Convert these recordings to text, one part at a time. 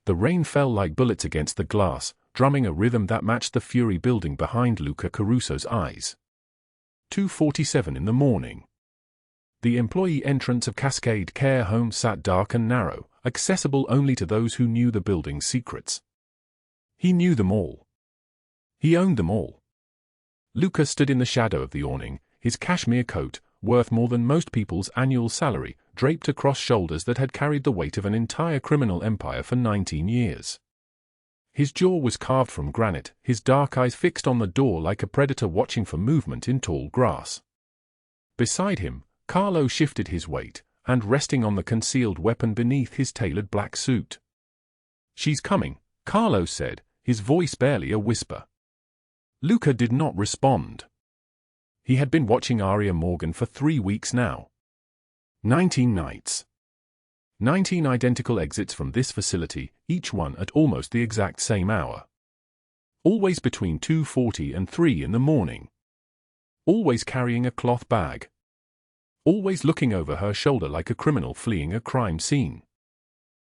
The rain fell like bullets against the glass, drumming a rhythm that matched the fury building behind Luca Caruso's eyes. 2:47 in the morning. The employee entrance of Cascade Care Home sat dark and narrow, accessible only to those who knew the building's secrets. He knew them all. He owned them all. Luca stood in the shadow of the awning, his cashmere coat, worth more than most people's annual salary, draped across shoulders that had carried the weight of an entire criminal empire for 19 years. His jaw was carved from granite, his dark eyes fixed on the door like a predator watching for movement in tall grass. Beside him, Carlo shifted his weight, and resting on the concealed weapon beneath his tailored black suit. "She's coming," Carlo said, his voice barely a whisper. Luca did not respond. He had been watching Aria Morgan for 3 weeks now. 19 nights. 19 identical exits from this facility, each one at almost the exact same hour. Always between 2:40 and 3 in the morning. Always carrying a cloth bag. Always looking over her shoulder like a criminal fleeing a crime scene.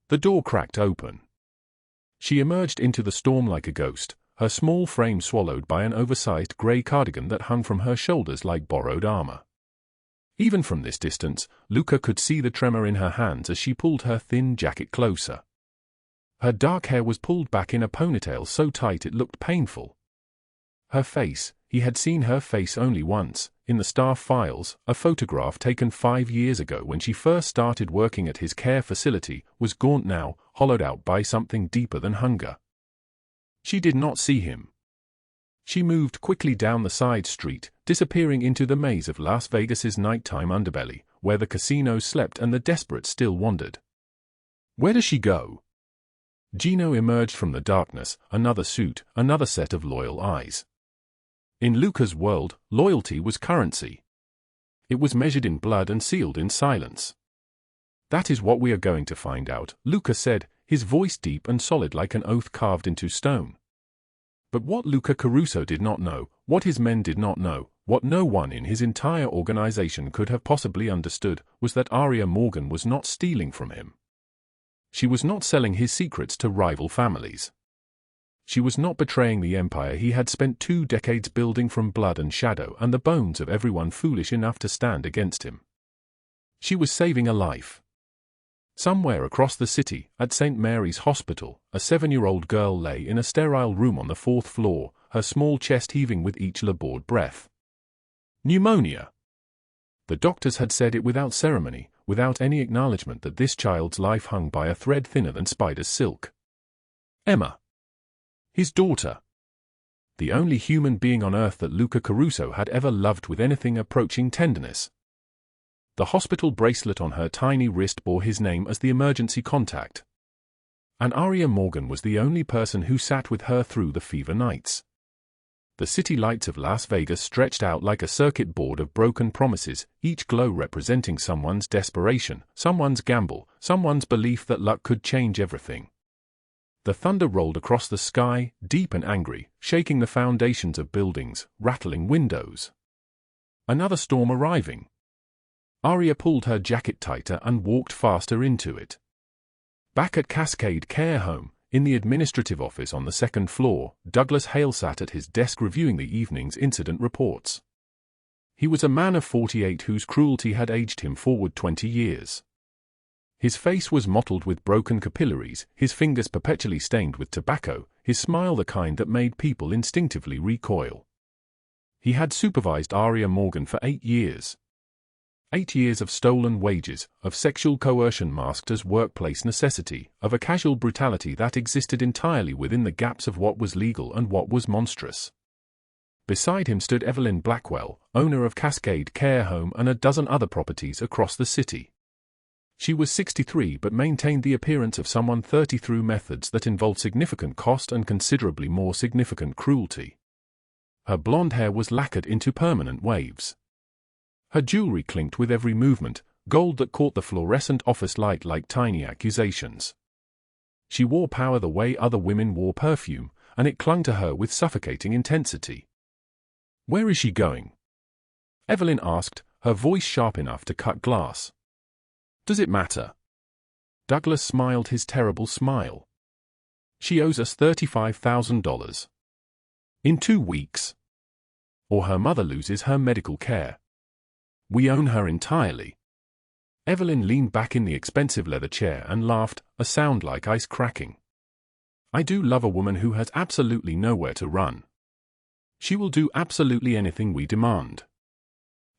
The door cracked open. She emerged into the storm like a ghost, her small frame swallowed by an oversized grey cardigan that hung from her shoulders like borrowed armor. Even from this distance, Luca could see the tremor in her hands as she pulled her thin jacket closer. Her dark hair was pulled back in a ponytail so tight it looked painful. Her face, he had seen her face only once, in the staff files, a photograph taken 5 years ago when she first started working at his care facility, was gaunt now, hollowed out by something deeper than hunger. She did not see him. She moved quickly down the side street, disappearing into the maze of Las Vegas's nighttime underbelly, where the casinos slept and the desperate still wandered. Where does she go? Gino emerged from the darkness, another suit, another set of loyal eyes. In Luca's world, loyalty was currency. It was measured in blood and sealed in silence. "That is what we are going to find out," Luca said, his voice deep and solid like an oath carved into stone. But what Luca Caruso did not know, what his men did not know, what no one in his entire organization could have possibly understood, was that Aria Morgan was not stealing from him. She was not selling his secrets to rival families. She was not betraying the empire he had spent 2 decades building from blood and shadow and the bones of everyone foolish enough to stand against him. She was saving a life. Somewhere across the city, at St. Mary's Hospital, a 7-year-old girl lay in a sterile room on the 4th floor, her small chest heaving with each labored breath. Pneumonia. The doctors had said it without ceremony, without any acknowledgement that this child's life hung by a thread thinner than spider's silk. Emma. His daughter. The only human being on earth that Luca Caruso had ever loved with anything approaching tenderness. The hospital bracelet on her tiny wrist bore his name as the emergency contact. And Aria Morgan was the only person who sat with her through the fever nights. The city lights of Las Vegas stretched out like a circuit board of broken promises, each glow representing someone's desperation, someone's gamble, someone's belief that luck could change everything. The thunder rolled across the sky, deep and angry, shaking the foundations of buildings, rattling windows. Another storm arriving. Aria pulled her jacket tighter and walked faster into it. Back at Cascade Care Home, in the administrative office on the 2nd floor, Douglas Hale sat at his desk reviewing the evening's incident reports. He was a man of 48 whose cruelty had aged him forward 20 years. His face was mottled with broken capillaries, his fingers perpetually stained with tobacco, his smile the kind that made people instinctively recoil. He had supervised Aria Morgan for 8 years. 8 years of stolen wages, of sexual coercion masked as workplace necessity, of a casual brutality that existed entirely within the gaps of what was legal and what was monstrous. Beside him stood Evelyn Blackwell, owner of Cascade Care Home and a dozen other properties across the city. She was 63 but maintained the appearance of someone 30 through methods that involved significant cost and considerably more significant cruelty. Her blonde hair was lacquered into permanent waves. Her jewelry clinked with every movement, gold that caught the fluorescent office light like tiny accusations. She wore power the way other women wore perfume, and it clung to her with suffocating intensity. "Where is she going?" Evelyn asked, her voice sharp enough to cut glass. "Does it matter?" Douglas smiled his terrible smile. She owes us $35,000. In 2 weeks. Or her mother loses her medical care. We own her entirely. Evelyn leaned back in the expensive leather chair and laughed, a sound like ice cracking. I do love a woman who has absolutely nowhere to run. She will do absolutely anything we demand.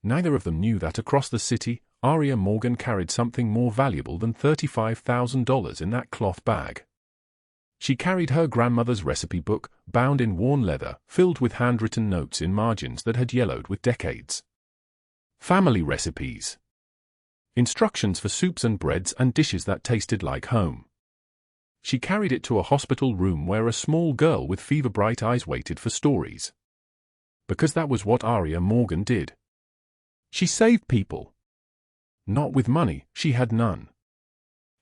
Neither of them knew that across the city, Aria Morgan carried something more valuable than $35,000 in that cloth bag. She carried her grandmother's recipe book, bound in worn leather, filled with handwritten notes in margins that had yellowed with decades. Family recipes. Instructions for soups and breads and dishes that tasted like home. She carried it to a hospital room where a small girl with fever-bright eyes waited for stories. Because that was what Aria Morgan did. She saved people. Not with money, she had none.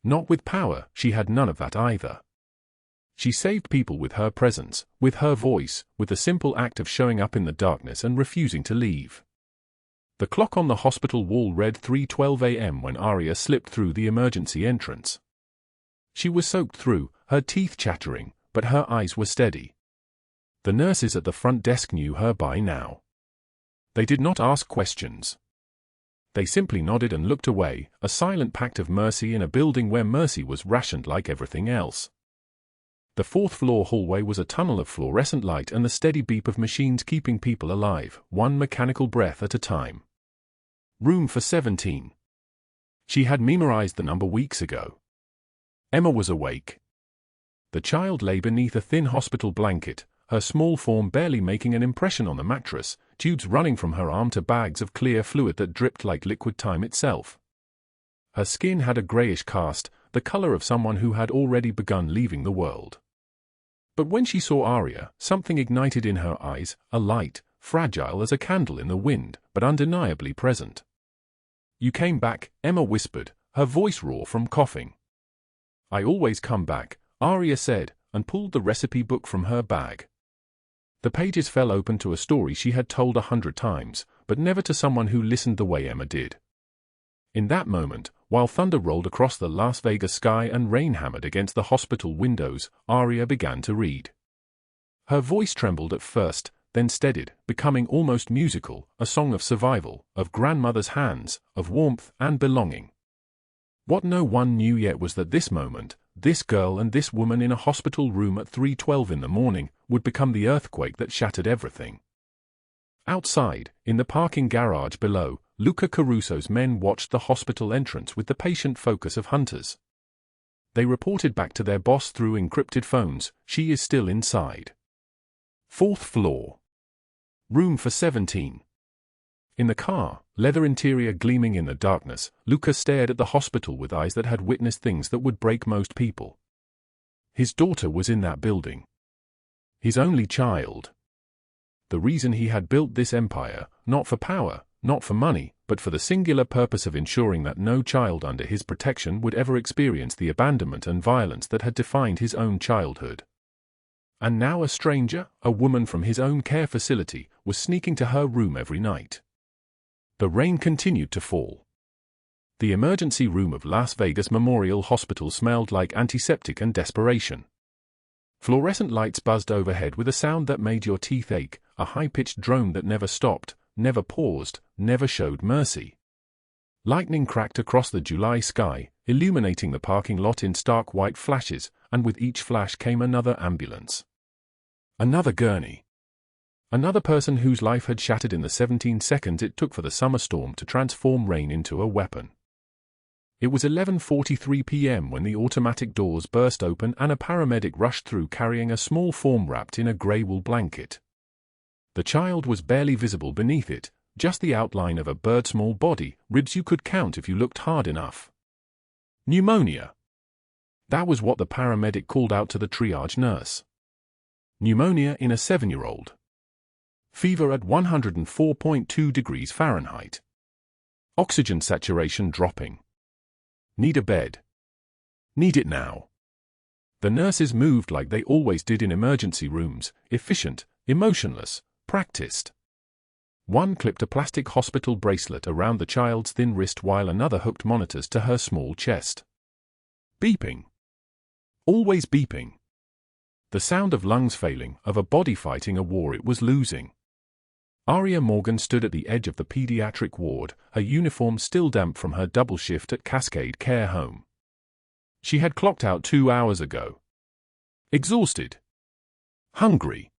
Not with power, she had none of that either. She saved people with her presence, with her voice, with the simple act of showing up in the darkness and refusing to leave. The clock on the hospital wall read 3:12 a.m. when Aria slipped through the emergency entrance. She was soaked through, her teeth chattering, but her eyes were steady. The nurses at the front desk knew her by now. They did not ask questions. They simply nodded and looked away, a silent pact of mercy in a building where mercy was rationed like everything else. The 4th-floor hallway was a tunnel of fluorescent light and the steady beep of machines keeping people alive, one mechanical breath at a time. Room for 17. She had memorized the number weeks ago. Emma was awake. The child lay beneath a thin hospital blanket, her small form barely making an impression on the mattress, tubes running from her arm to bags of clear fluid that dripped like liquid time itself. Her skin had a grayish cast, the color of someone who had already begun leaving the world. But when she saw Aria, something ignited in her eyes, a light, fragile as a candle in the wind, but undeniably present. You came back, Emma whispered, her voice raw from coughing. I always come back, Aria said, and pulled the recipe book from her bag. The pages fell open to a story she had told 100 times, but never to someone who listened the way Emma did. In that moment, while thunder rolled across the Las Vegas sky and rain hammered against the hospital windows, Aria began to read. Her voice trembled at first, then steadied, becoming almost musical, a song of survival, of grandmother's hands, of warmth and belonging. What no one knew yet was that this moment, this girl and this woman in a hospital room at 3:12 in the morning, would become the earthquake that shattered everything. Outside, in the parking garage below, Luca Caruso's men watched the hospital entrance with the patient focus of hunters. They reported back to their boss through encrypted phones, she is still inside. 4th floor. Room for 17. In the car, leather interior gleaming in the darkness, Luca stared at the hospital with eyes that had witnessed things that would break most people. His daughter was in that building. His only child. The reason he had built this empire, not for power, not for money, but for the singular purpose of ensuring that no child under his protection would ever experience the abandonment and violence that had defined his own childhood. And now a stranger, a woman from his own care facility, was sneaking to her room every night. The rain continued to fall. The emergency room of Las Vegas Memorial Hospital smelled like antiseptic and desperation. Fluorescent lights buzzed overhead with a sound that made your teeth ache, a high-pitched drone that never stopped, never paused, never showed mercy. Lightning cracked across the July sky, illuminating the parking lot in stark white flashes, and with each flash came another ambulance. Another gurney. Another person whose life had shattered in the 17 seconds it took for the summer storm to transform rain into a weapon. It was 11:43 p.m. when the automatic doors burst open and a paramedic rushed through carrying a small form wrapped in a grey wool blanket. The child was barely visible beneath it, just the outline of a bird-small body, ribs you could count if you looked hard enough. Pneumonia. That was what the paramedic called out to the triage nurse. Pneumonia in a 7-year-old. Fever at 104.2 degrees Fahrenheit. Oxygen saturation dropping. Need a bed. Need it now. The nurses moved like they always did in emergency rooms, efficient, emotionless, practiced. One clipped a plastic hospital bracelet around the child's thin wrist while another hooked monitors to her small chest. Beeping. Always beeping. The sound of lungs failing, of a body fighting a war it was losing. Aria Morgan stood at the edge of the pediatric ward, her uniform still damp from her double shift at Cascade Care Home. She had clocked out 2 hours ago. Exhausted. Hungry.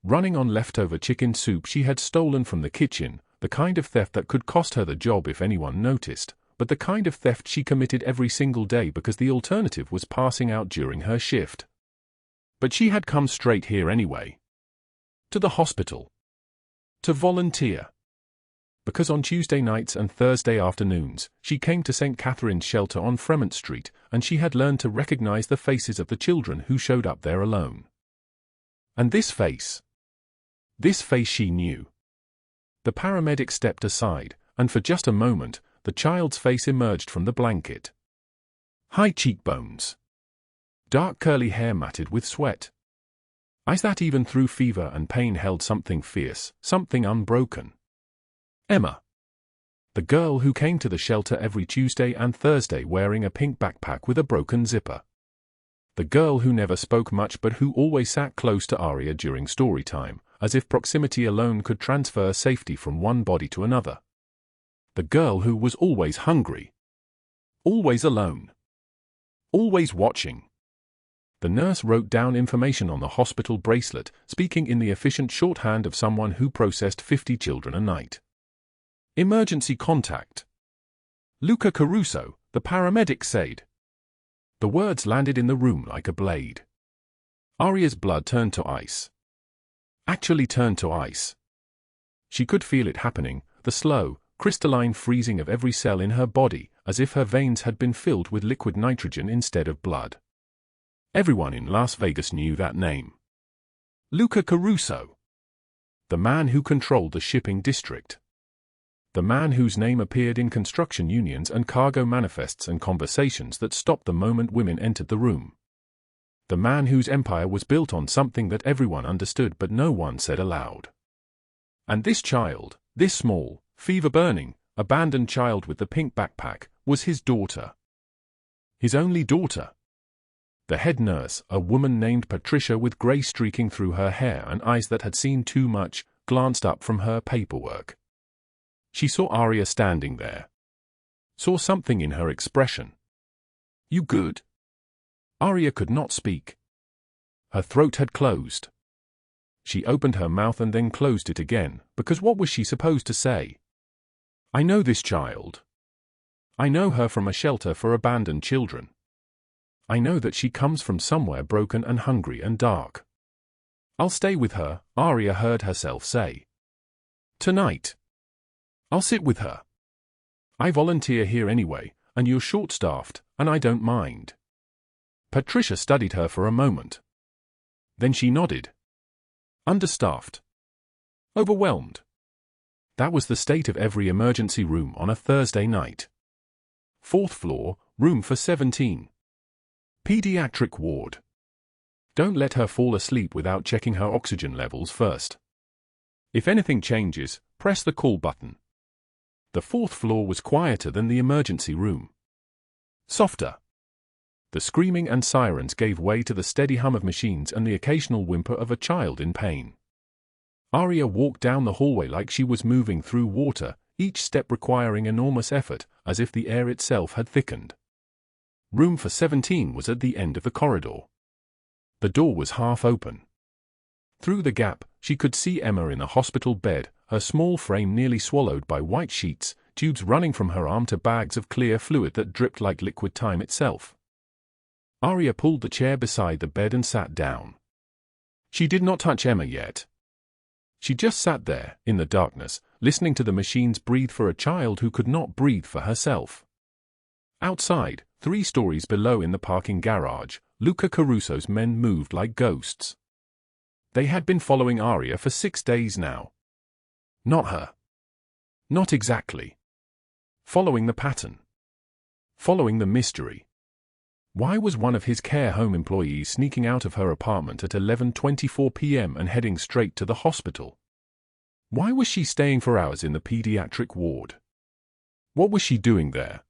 Running on leftover chicken soup she had stolen from the kitchen, the kind of theft that could cost her the job if anyone noticed, but the kind of theft she committed every single day because the alternative was passing out during her shift. But she had come straight here anyway. To the hospital. To volunteer. Because on Tuesday nights and Thursday afternoons, she came to St. Catherine's shelter on Fremont Street, and she had learned to recognize the faces of the children who showed up there alone. And this face she knew. The paramedic stepped aside, and for just a moment, the child's face emerged from the blanket. High cheekbones. Dark curly hair matted with sweat. Eyes that even through fever and pain held something fierce, something unbroken. Emma. The girl who came to the shelter every Tuesday and Thursday wearing a pink backpack with a broken zipper. The girl who never spoke much but who always sat close to Aria during story time, as if proximity alone could transfer safety from one body to another. The girl who was always hungry. Always alone. Always watching. The nurse wrote down information on the hospital bracelet, speaking in the efficient shorthand of someone who processed 50 children a night. Emergency contact. Luca Caruso, the paramedic said. The words landed in the room like a blade. Aria's blood turned to ice. Actually turned to ice. She could feel it happening, the slow, crystalline freezing of every cell in her body, as if her veins had been filled with liquid nitrogen instead of blood. Everyone in Las Vegas knew that name. Luca Caruso. The man who controlled the shipping district. The man whose name appeared in construction unions and cargo manifests and conversations that stopped the moment women entered the room. The man whose empire was built on something that everyone understood but no one said aloud. And this child, this small, fever-burning, abandoned child with the pink backpack, was his daughter. His only daughter. The head nurse, a woman named Patricia with grey streaking through her hair and eyes that had seen too much, glanced up from her paperwork. She saw Aria standing there. Saw something in her expression. You good? Aria could not speak. Her throat had closed. She opened her mouth and then closed it again, because what was she supposed to say? I know this child. I know her from a shelter for abandoned children. I know that she comes from somewhere broken and hungry and dark. I'll stay with her, Aria heard herself say. Tonight. I'll sit with her. I volunteer here anyway, and you're short-staffed, and I don't mind. Patricia studied her for a moment. Then she nodded. Understaffed. Overwhelmed. That was the state of every emergency room on a Thursday night. 4th floor, room for 17. Pediatric ward. Don't let her fall asleep without checking her oxygen levels first. If anything changes, press the call button. The 4th floor was quieter than the emergency room. Softer. The screaming and sirens gave way to the steady hum of machines and the occasional whimper of a child in pain. Aria walked down the hallway like she was moving through water, each step requiring enormous effort, as if the air itself had thickened. Room for 17 was at the end of the corridor. The door was half open. Through the gap, she could see Emma in a hospital bed, her small frame nearly swallowed by white sheets, tubes running from her arm to bags of clear fluid that dripped like liquid time itself. Aria pulled the chair beside the bed and sat down. She did not touch Emma yet. She just sat there, in the darkness, listening to the machines breathe for a child who could not breathe for herself. Outside, 3 stories below in the parking garage, Luca Caruso's men moved like ghosts. They had been following Aria for 6 days now. Not her. Not exactly. Following the pattern. Following the mystery. Why was one of his care home employees sneaking out of her apartment at 11:24 p.m. and heading straight to the hospital? Why was she staying for hours in the pediatric ward? What was she doing there?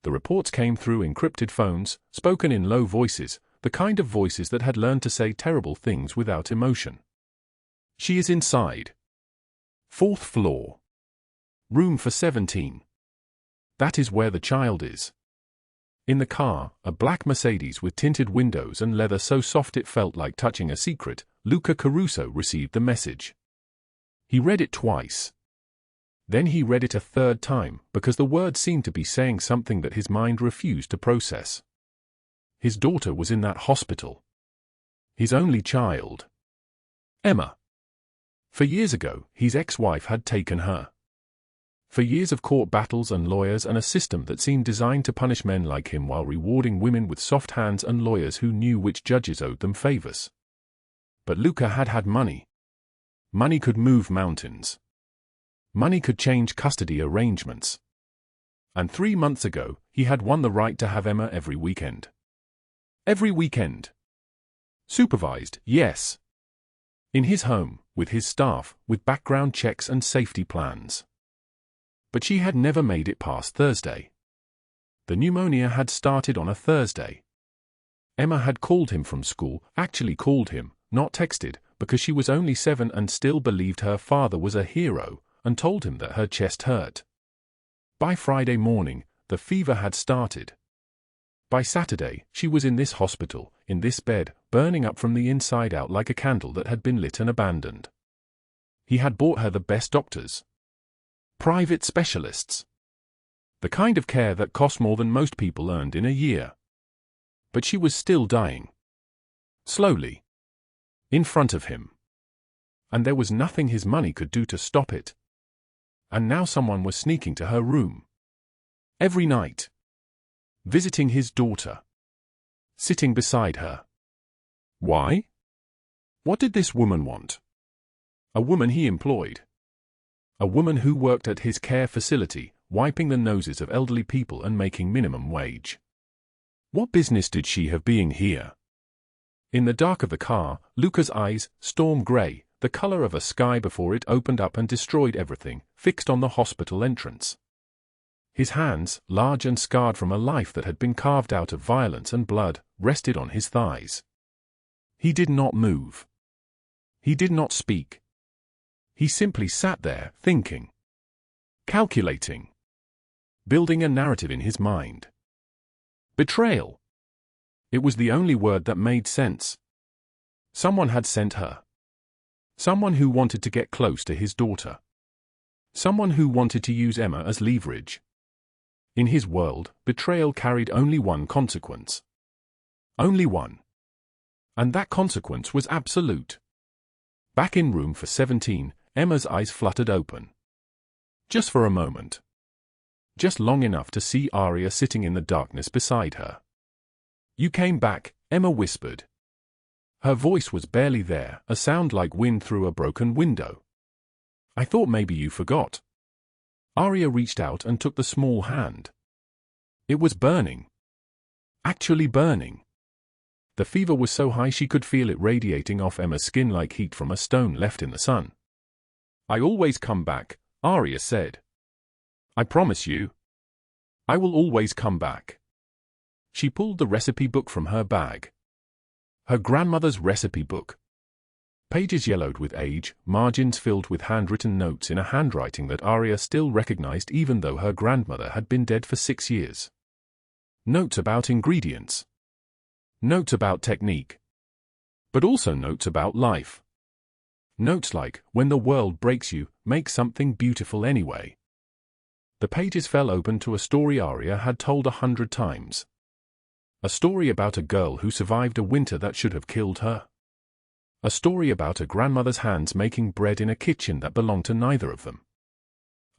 The reports came through encrypted phones, spoken in low voices, the kind of voices that had learned to say terrible things without emotion. She is inside. 4th floor. Room for 17. That is where the child is. In the car, a black Mercedes with tinted windows and leather so soft it felt like touching a secret, Luca Caruso received the message. He read it twice. Then he read it a third time, because the words seemed to be saying something that his mind refused to process. His daughter was in that hospital. His only child. Emma. For years ago, his ex-wife had taken her. For years of court battles and lawyers and a system that seemed designed to punish men like him while rewarding women with soft hands and lawyers who knew which judges owed them favors. But Luca had had money. Money could move mountains. Money could change custody arrangements. And 3 months ago, he had won the right to have Emma every weekend. Every weekend. Supervised, yes. In his home, with his staff, with background checks and safety plans. But she had never made it past Thursday. The pneumonia had started on a Thursday. Emma had called him from school, actually called him, not texted, because she was only 7 and still believed her father was a hero, and told him that her chest hurt. By Friday morning, the fever had started. By Saturday, she was in this hospital, in this bed, burning up from the inside out like a candle that had been lit and abandoned. He had bought her the best doctors. Private specialists. The kind of care that cost more than most people earned in a year. But she was still dying. Slowly. In front of him. And there was nothing his money could do to stop it. And now someone was sneaking to her room. Every night. Visiting his daughter. Sitting beside her. Why? What did this woman want? A woman he employed. A woman who worked at his care facility, wiping the noses of elderly people and making minimum wage. What business did she have being here? In the dark of the car, Luca's eyes, storm gray, the color of a sky before it opened up and destroyed everything, fixed on the hospital entrance. His hands, large and scarred from a life that had been carved out of violence and blood, rested on his thighs. He did not move. He did not speak. He simply sat there, thinking. Calculating. Building a narrative in his mind. Betrayal. It was the only word that made sense. Someone had sent her. Someone who wanted to get close to his daughter. Someone who wanted to use Emma as leverage. In his world, betrayal carried only one consequence. Only one. And that consequence was absolute. Back in room for 17, Emma's eyes fluttered open. Just for a moment. Just long enough to see Aria sitting in the darkness beside her. You came back, Emma whispered. Her voice was barely there, a sound like wind through a broken window. I thought maybe you forgot. Aria reached out and took the small hand. It was burning. Actually burning. The fever was so high she could feel it radiating off Emma's skin like heat from a stone left in the sun. I always come back, Aria said. I promise you. I will always come back. She pulled the recipe book from her bag. Her grandmother's recipe book. Pages yellowed with age, margins filled with handwritten notes in a handwriting that Aria still recognized even though her grandmother had been dead for 6 years. Notes about ingredients. Notes about technique. But also notes about life. Notes like, when the world breaks you, make something beautiful anyway. The pages fell open to a story Aria had told 100 times. A story about a girl who survived a winter that should have killed her. A story about a grandmother's hands making bread in a kitchen that belonged to neither of them.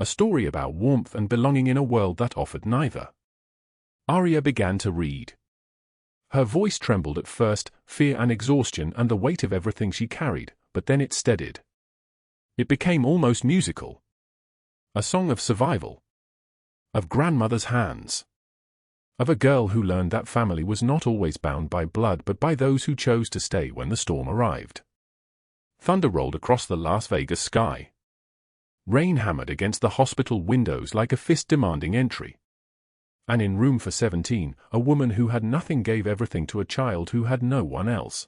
A story about warmth and belonging in a world that offered neither. Aria began to read. Her voice trembled at first, fear and exhaustion and the weight of everything she carried, but then it steadied. It became almost musical. A song of survival. Of grandmother's hands. Of a girl who learned that family was not always bound by blood but by those who chose to stay when the storm arrived. Thunder rolled across the Las Vegas sky. Rain hammered against the hospital windows like a fist demanding entry. And in room for 17, a woman who had nothing gave everything to a child who had no one else.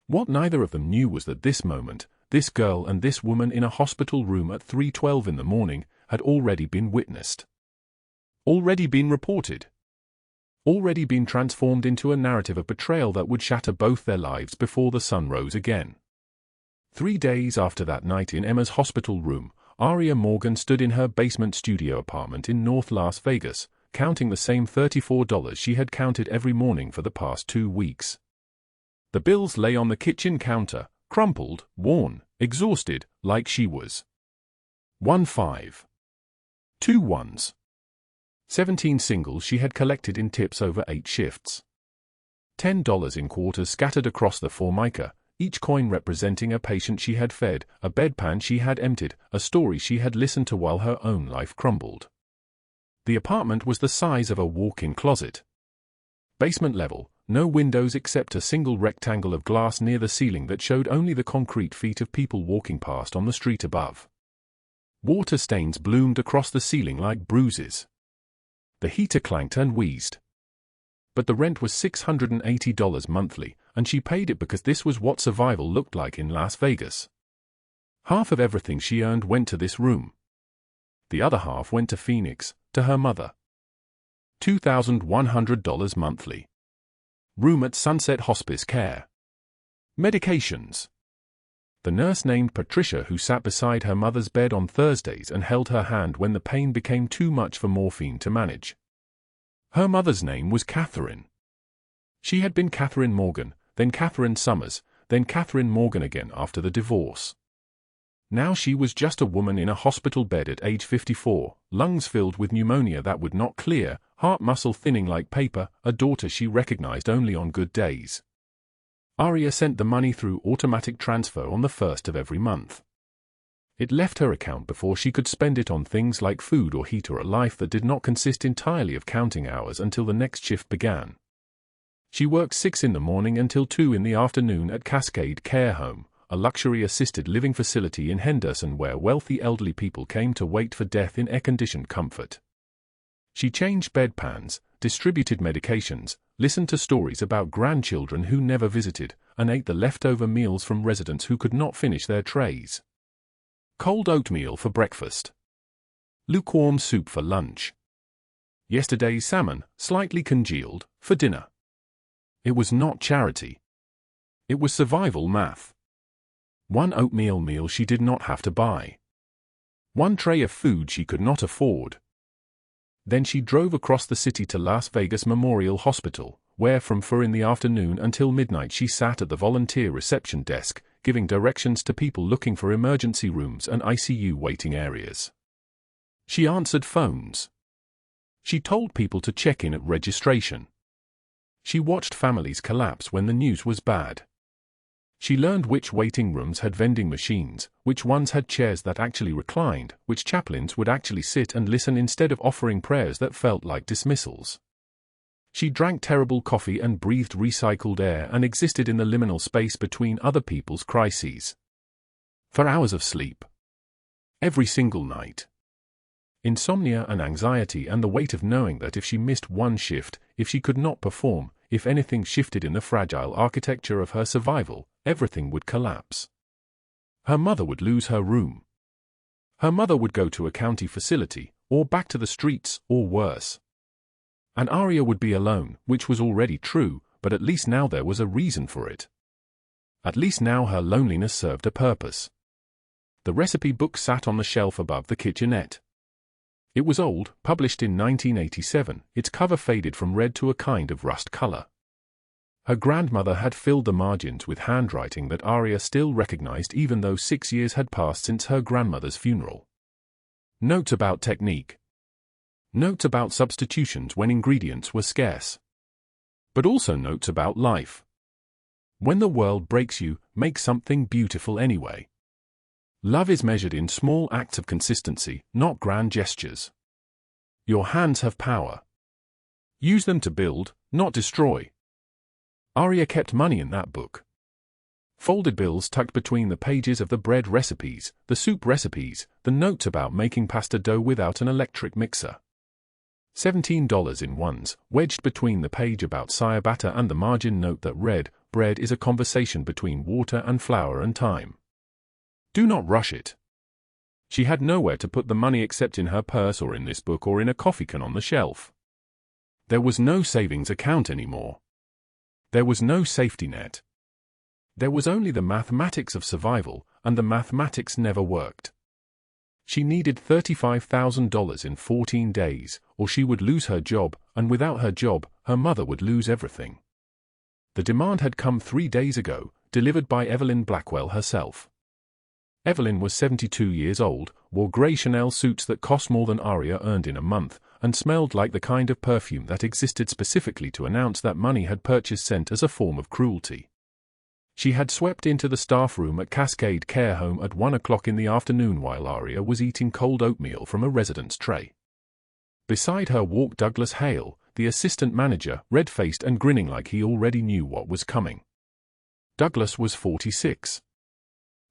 What neither of them knew was that this moment, this girl and this woman in a hospital room at 3:12 in the morning, had already been witnessed. Already been reported. Already been transformed into a narrative of betrayal that would shatter both their lives before the sun rose again. 3 days after that night in Emma's hospital room, Aria Morgan stood in her basement studio apartment in North Las Vegas, counting the same $34 she had counted every morning for the past 2 weeks. The bills lay on the kitchen counter, crumpled, worn, exhausted, like she was. 1 5. 2 1s. 17 singles she had collected in tips over 8 shifts. $10 in quarters scattered across the formica, each coin representing a patient she had fed, a bedpan she had emptied, a story she had listened to while her own life crumbled. The apartment was the size of a walk-in closet. Basement level, no windows except a single rectangle of glass near the ceiling that showed only the concrete feet of people walking past on the street above. Water stains bloomed across the ceiling like bruises. The heater clanked and wheezed. But the rent was $680 monthly, and she paid it because this was what survival looked like in Las Vegas. Half of everything she earned went to this room. The other half went to Phoenix, to her mother. $2,100 monthly. Room at Sunset Hospice Care. Medications. The nurse named Patricia who sat beside her mother's bed on Thursdays and held her hand when the pain became too much for morphine to manage. Her mother's name was Catherine. She had been Catherine Morgan, then Catherine Summers, then Catherine Morgan again after the divorce. Now she was just a woman in a hospital bed at age 54, lungs filled with pneumonia that would not clear, heart muscle thinning like paper, a daughter she recognized only on good days. Aria sent the money through automatic transfer on the 1st of every month. It left her account before she could spend it on things like food or heat or a life that did not consist entirely of counting hours until the next shift began. She worked 6 in the morning until 2 in the afternoon at Cascade Care Home, a luxury assisted living facility in Henderson where wealthy elderly people came to wait for death in air-conditioned comfort. She changed bedpans, distributed medications, listened to stories about grandchildren who never visited, and ate the leftover meals from residents who could not finish their trays. Cold oatmeal for breakfast. Lukewarm soup for lunch. Yesterday's salmon, slightly congealed, for dinner. It was not charity. It was survival math. 1 oatmeal meal she did not have to buy. 1 tray of food she could not afford. Then she drove across the city to Las Vegas Memorial Hospital, where from 4 in the afternoon until midnight she sat at the volunteer reception desk, giving directions to people looking for emergency rooms and ICU waiting areas. She answered phones. She told people to check in at registration. She watched families collapse when the news was bad. She learned which waiting rooms had vending machines, which ones had chairs that actually reclined, which chaplains would actually sit and listen instead of offering prayers that felt like dismissals. She drank terrible coffee and breathed recycled air and existed in the liminal space between other people's crises. For hours of sleep. Every single night. Insomnia and anxiety and the weight of knowing that if she missed 1 shift, if she could not perform, if anything shifted in the fragile architecture of her survival, everything would collapse. Her mother would lose her room. Her mother would go to a county facility, or back to the streets, or worse. And Aria would be alone, which was already true, but at least now there was a reason for it. At least now her loneliness served a purpose. The recipe book sat on the shelf above the kitchenette. It was old, published in 1987, its cover faded from red to a kind of rust color. Her grandmother had filled the margins with handwriting that Aria still recognized even though 6 years had passed since her grandmother's funeral. Notes about technique. Notes about substitutions when ingredients were scarce. But also notes about life. When the world breaks you, make something beautiful anyway. Love is measured in small acts of consistency, not grand gestures. Your hands have power. Use them to build, not destroy. Aria kept money in that book. Folded bills tucked between the pages of the bread recipes, the soup recipes, the notes about making pasta dough without an electric mixer. $17 in ones, wedged between the page about ciabatta and the margin note that read, "Bread is a conversation between water and flour and time. Do not rush it." She had nowhere to put the money except in her purse or in this book or in a coffee can on the shelf. There was no savings account anymore. There was no safety net. There was only the mathematics of survival, and the mathematics never worked. She needed $35,000 in 14 days, or she would lose her job, and without her job, her mother would lose everything. The demand had come 3 days ago, delivered by Evelyn Blackwell herself. Evelyn was 72 years old, wore grey Chanel suits that cost more than Aria earned in a month, and smelled like the kind of perfume that existed specifically to announce that money had purchased scent as a form of cruelty. She had swept into the staff room at Cascade Care Home at 1 o'clock in the afternoon while Aria was eating cold oatmeal from a resident's tray. Beside her walked Douglas Hale, the assistant manager, red-faced and grinning like he already knew what was coming. Douglas was 46.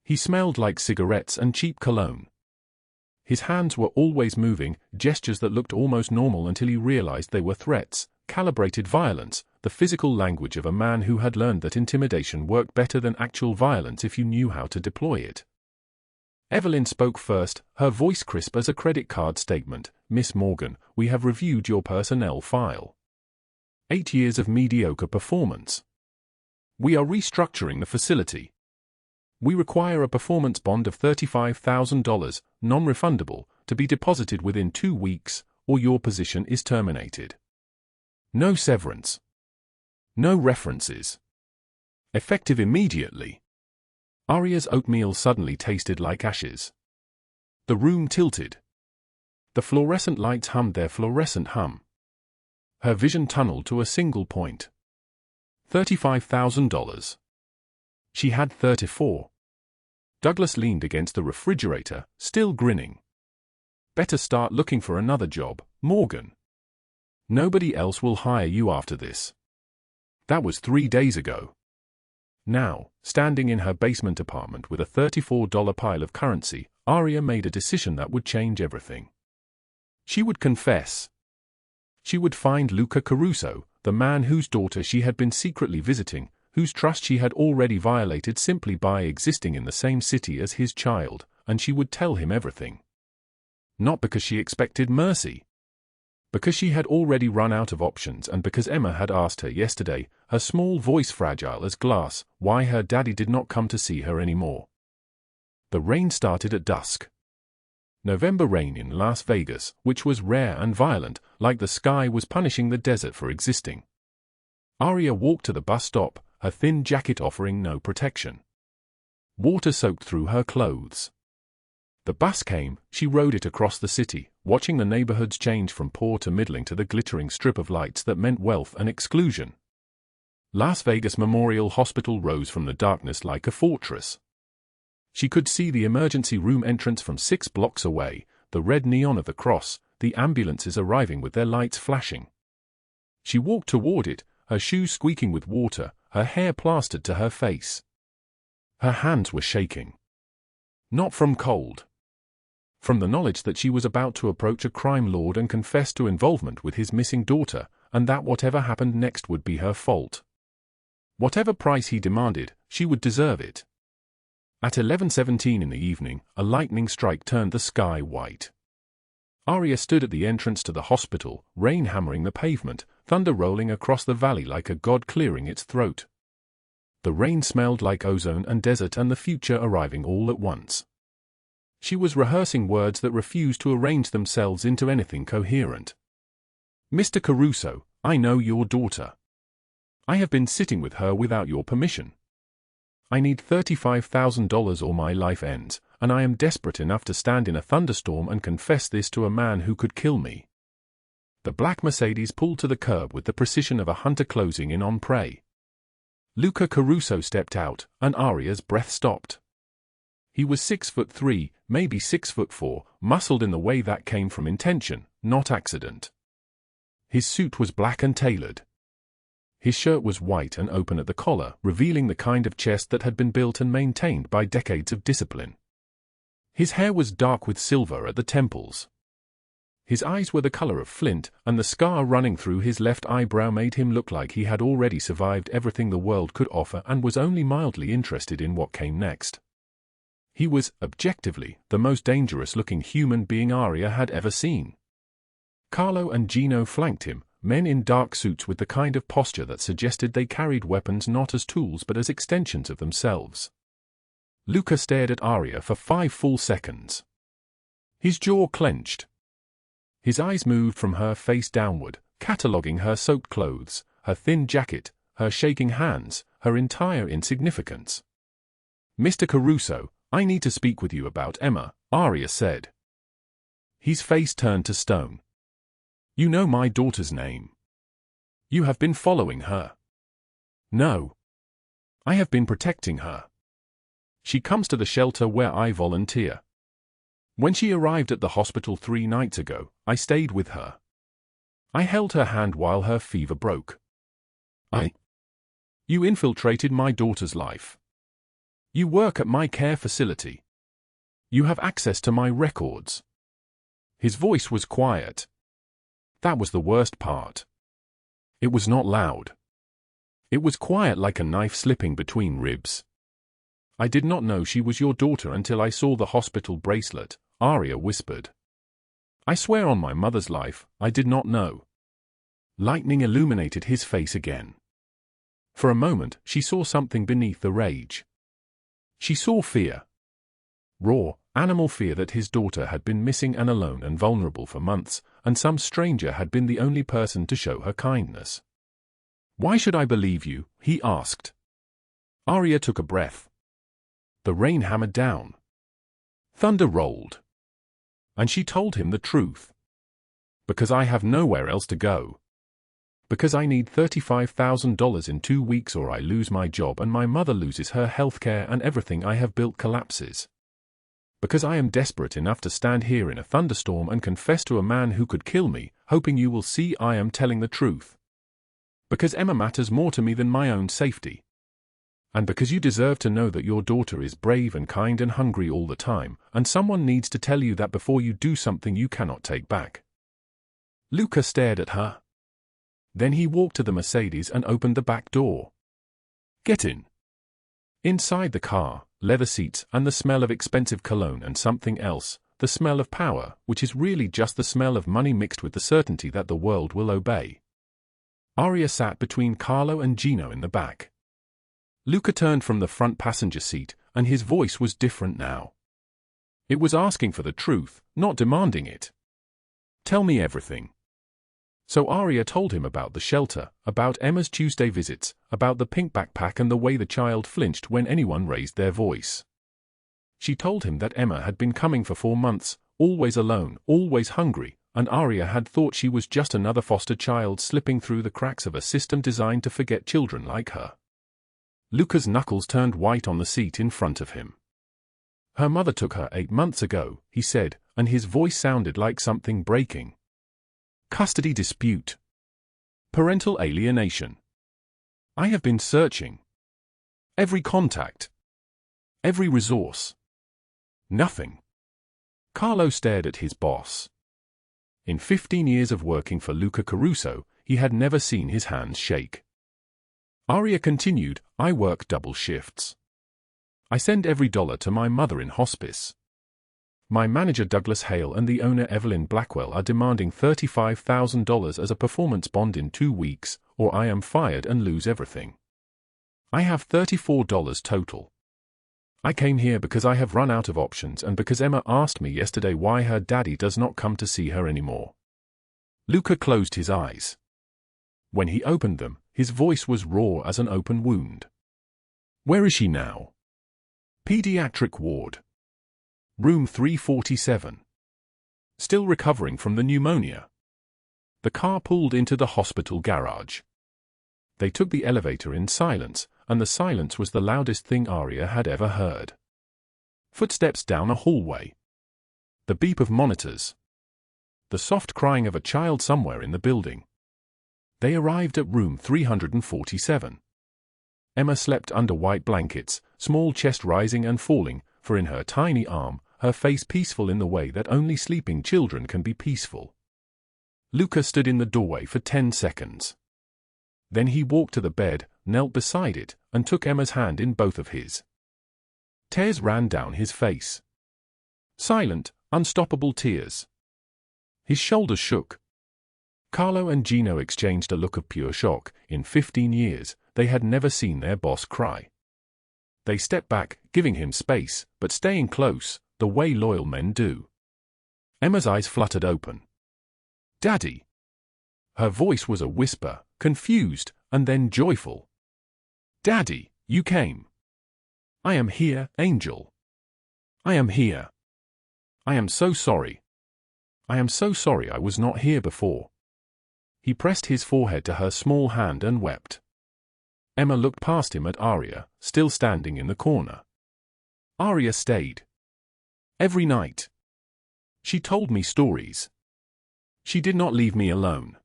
He smelled like cigarettes and cheap cologne. His hands were always moving, gestures that looked almost normal until he realized they were threats, calibrated violence, the physical language of a man who had learned that intimidation worked better than actual violence if you knew how to deploy it. Evelyn spoke first, her voice crisp as a credit card statement. "Miss Morgan, we have reviewed your personnel file. 8 years of mediocre performance. We are restructuring the facility. We require a performance bond of $35,000, non-refundable, to be deposited within 2 weeks, or your position is terminated. No severance. No references. Effective immediately." Aria's oatmeal suddenly tasted like ashes. The room tilted. The fluorescent lights hummed their fluorescent hum. Her vision tunneled to a single point. $35,000. She had 34. Douglas leaned against the refrigerator, still grinning. "Better start looking for another job, Morgan. Nobody else will hire you after this." That was 3 days ago. Now, standing in her basement apartment with a $34 pile of currency, Aria made a decision that would change everything. She would confess. She would find Luca Caruso, the man whose daughter she had been secretly visiting, whose trust she had already violated simply by existing in the same city as his child, and she would tell him everything. Not because she expected mercy. Because she had already run out of options and because Emma had asked her yesterday, her small voice fragile as glass, why her daddy did not come to see her anymore. The rain started at dusk. November rain in Las Vegas, which was rare and violent, like the sky was punishing the desert for existing. Aria walked to the bus stop, her thin jacket offering no protection. Water soaked through her clothes. The bus came, she rode it across the city, watching the neighborhoods change from poor to middling to the glittering strip of lights that meant wealth and exclusion. Las Vegas Memorial Hospital rose from the darkness like a fortress. She could see the emergency room entrance from 6 blocks away, the red neon of the cross, the ambulances arriving with their lights flashing. She walked toward it, her shoes squeaking with water, her hair plastered to her face. Her hands were shaking. Not from cold. From the knowledge that she was about to approach a crime lord and confess to involvement with his missing daughter, and that whatever happened next would be her fault. Whatever price he demanded, she would deserve it. At 11:17 in the evening, a lightning strike turned the sky white. Aria stood at the entrance to the hospital, rain hammering the pavement, thunder rolling across the valley like a god clearing its throat. The rain smelled like ozone and desert and the future arriving all at once. She was rehearsing words that refused to arrange themselves into anything coherent. "Mr. Caruso, I know your daughter. I have been sitting with her without your permission. I need $35,000 or my life ends, and I am desperate enough to stand in a thunderstorm and confess this to a man who could kill me." The black Mercedes pulled to the curb with the precision of a hunter closing in on prey. Luca Caruso stepped out, and Aria's breath stopped. He was 6'3", maybe 6'4", muscled in the way that came from intention, not accident. His suit was black and tailored. His shirt was white and open at the collar, revealing the kind of chest that had been built and maintained by decades of discipline. His hair was dark with silver at the temples. His eyes were the color of flint, and the scar running through his left eyebrow made him look like he had already survived everything the world could offer and was only mildly interested in what came next. He was, objectively, the most dangerous-looking human being Arya had ever seen. Carlo and Gino flanked him, men in dark suits with the kind of posture that suggested they carried weapons not as tools but as extensions of themselves. Luca stared at Arya for 5 full seconds. His jaw clenched. His eyes moved from her face downward, cataloguing her soaked clothes, her thin jacket, her shaking hands, her entire insignificance. "Mr. Caruso, I need to speak with you about Emma," Arya said. His face turned to stone. "You know my daughter's name. You have been following her." "No. I have been protecting her. She comes to the shelter where I volunteer. When she arrived at the hospital 3 nights ago, I stayed with her. I held her hand while her fever broke. You infiltrated my daughter's life. You work at my care facility. You have access to my records." His voice was quiet. That was the worst part. It was not loud. It was quiet like a knife slipping between ribs. "I did not know she was your daughter until I saw the hospital bracelet," Arya whispered. "I swear on my mother's life, I did not know." Lightning illuminated his face again. For a moment, she saw something beneath the rage. She saw fear. Raw, animal fear that his daughter had been missing and alone and vulnerable for months, and some stranger had been the only person to show her kindness. "Why should I believe you?" he asked. Arya took a breath. The rain hammered down. Thunder rolled. And she told him the truth. "Because I have nowhere else to go. Because I need $35,000 in 2 weeks or I lose my job and my mother loses her health care and everything I have built collapses. Because I am desperate enough to stand here in a thunderstorm and confess to a man who could kill me, hoping you will see I am telling the truth. Because Emma matters more to me than my own safety. And because you deserve to know that your daughter is brave and kind and hungry all the time, and someone needs to tell you that before you do something you cannot take back." Luca stared at her. Then he walked to the Mercedes and opened the back door. "Get in." Inside the car, leather seats and the smell of expensive cologne and something else, the smell of power, which is really just the smell of money mixed with the certainty that the world will obey. Arya sat between Carlo and Gino in the back. Luca turned from the front passenger seat, and his voice was different now. It was asking for the truth, not demanding it. "Tell me everything." So Arya told him about the shelter, about Emma's Tuesday visits, about the pink backpack and the way the child flinched when anyone raised their voice. She told him that Emma had been coming for 4 months, always alone, always hungry, and Arya had thought she was just another foster child slipping through the cracks of a system designed to forget children like her. Luca's knuckles turned white on the seat in front of him. "Her mother took her 8 months ago," he said, and his voice sounded like something breaking. "Custody dispute. Parental alienation. I have been searching. Every contact. Every resource. Nothing." Carlo stared at his boss. In 15 years of working for Luca Caruso, he had never seen his hands shake. Arya continued, "I work double shifts. I send every dollar to my mother in hospice. My manager Douglas Hale and the owner Evelyn Blackwell are demanding $35,000 as a performance bond in 2 weeks, or I am fired and lose everything. I have $34 total. I came here because I have run out of options and because Emma asked me yesterday why her daddy does not come to see her anymore." Luca closed his eyes. When he opened them, his voice was raw as an open wound. "Where is she now?" "Pediatric ward. Room 347. Still recovering from the pneumonia." The car pulled into the hospital garage. They took the elevator in silence, and the silence was the loudest thing Arya had ever heard. Footsteps down a hallway. The beep of monitors. The soft crying of a child somewhere in the building. They arrived at room 347. Emma slept under white blankets, small chest rising and falling, for in her tiny arm, her face peaceful in the way that only sleeping children can be peaceful, Luca stood in the doorway for 10 seconds. Then he walked to the bed, knelt beside it, and took Emma's hand in both of his. Tears ran down his face. Silent, unstoppable tears. His shoulders shook. Carlo and Gino exchanged a look of pure shock. In 15 years, they had never seen their boss cry. They stepped back, giving him space, but staying close, the way loyal men do. Emma's eyes fluttered open. "Daddy!" Her voice was a whisper, confused, and then joyful. "Daddy, you came. I am here, Angel. I am here. I am so sorry. I am so sorry I was not here before." He pressed his forehead to her small hand and wept. Emma looked past him at Arya, still standing in the corner. Arya stayed. Every night. She told me stories. She did not leave me alone.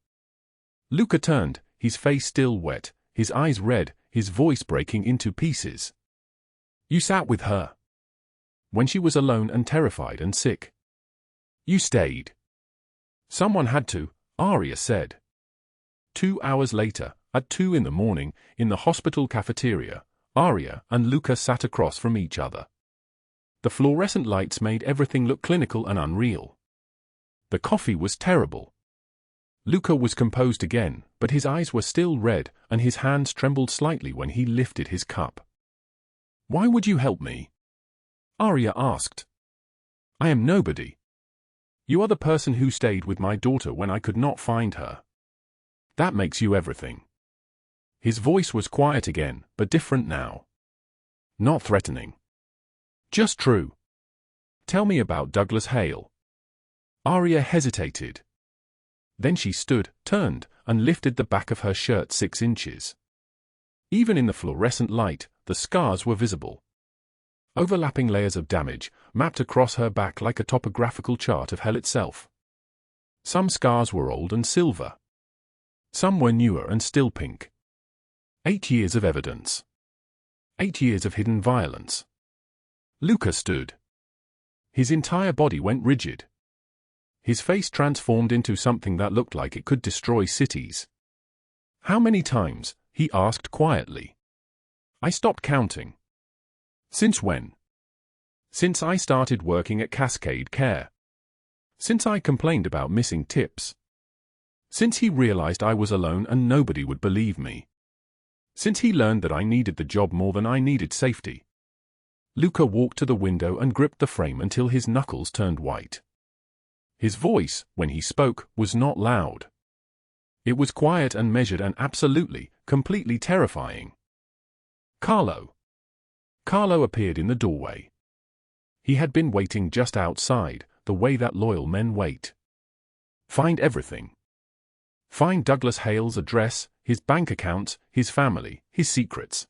Luca turned, his face still wet, his eyes red, his voice breaking into pieces. "You sat with her. When she was alone and terrified and sick. You stayed." "Someone had to," Arya said. 2 hours later, at 2 in the morning, in the hospital cafeteria, Arya and Luca sat across from each other. The fluorescent lights made everything look clinical and unreal. The coffee was terrible. Luca was composed again, but his eyes were still red, and his hands trembled slightly when he lifted his cup. "Why would you help me?" Arya asked. "I am nobody. You are the person who stayed with my daughter when I could not find her. That makes you everything." His voice was quiet again, but different now. Not threatening. Just true. "Tell me about Douglas Hale." Arya hesitated. Then she stood, turned, and lifted the back of her shirt 6 inches. Even in the fluorescent light, the scars were visible. Overlapping layers of damage, mapped across her back like a topographical chart of hell itself. Some scars were old and silver. Some were newer and still pink. 8 years of evidence. 8 years of hidden violence. Luca stood. His entire body went rigid. His face transformed into something that looked like it could destroy cities. "How many times?" he asked quietly. "I stopped counting." "Since when?" "Since I started working at Cascade Care. Since I complained about missing tips. Since he realized I was alone and nobody would believe me. Since he learned that I needed the job more than I needed safety." Luca walked to the window and gripped the frame until his knuckles turned white. His voice, when he spoke, was not loud. It was quiet and measured and absolutely, completely terrifying. "Carlo." Carlo appeared in the doorway. He had been waiting just outside, the way that loyal men wait. "Find everything. Find Douglas Hale's address, his bank accounts, his family, his secrets.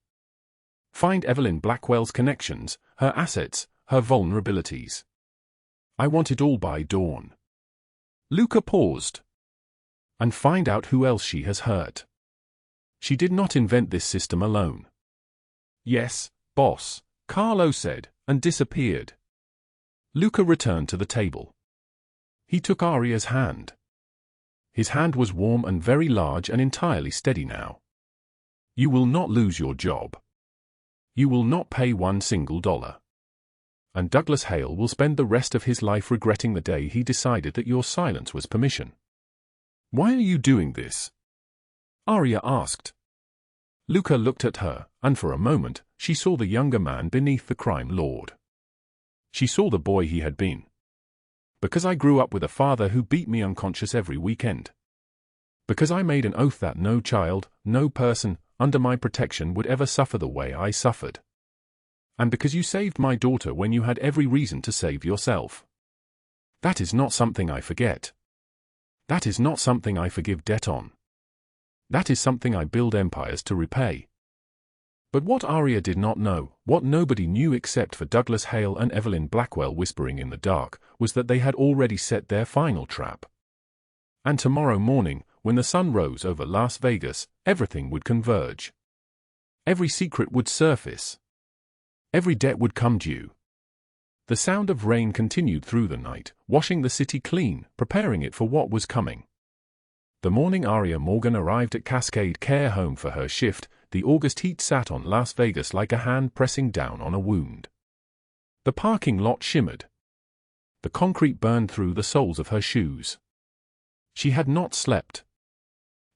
Find Evelyn Blackwell's connections, her assets, her vulnerabilities. I want it all by dawn." Luca paused. "And find out who else she has hurt. She did not invent this system alone." "Yes, boss," Carlo said, and disappeared. Luca returned to the table. He took Arya's hand. His hand was warm and very large and entirely steady now. "You will not lose your job. You will not pay $1 single. And Douglas Hale will spend the rest of his life regretting the day he decided that your silence was permission." "Why are you doing this?" Arya asked. Luca looked at her, and for a moment, she saw the younger man beneath the crime lord. She saw the boy he had been. "Because I grew up with a father who beat me unconscious every weekend. Because I made an oath that no child, no person, under my protection would ever suffer the way I suffered. And because you saved my daughter when you had every reason to save yourself. That is not something I forget. That is not something I forgive debt on. That is something I build empires to repay." But what Arya did not know, what nobody knew except for Douglas Hale and Evelyn Blackwell whispering in the dark, was that they had already set their final trap. And tomorrow morning, when the sun rose over Las Vegas, everything would converge. Every secret would surface. Every debt would come due. The sound of rain continued through the night, washing the city clean, preparing it for what was coming. The morning Aria Morgan arrived at Cascade Care Home for her shift, the August heat sat on Las Vegas like a hand pressing down on a wound. The parking lot shimmered. The concrete burned through the soles of her shoes. She had not slept.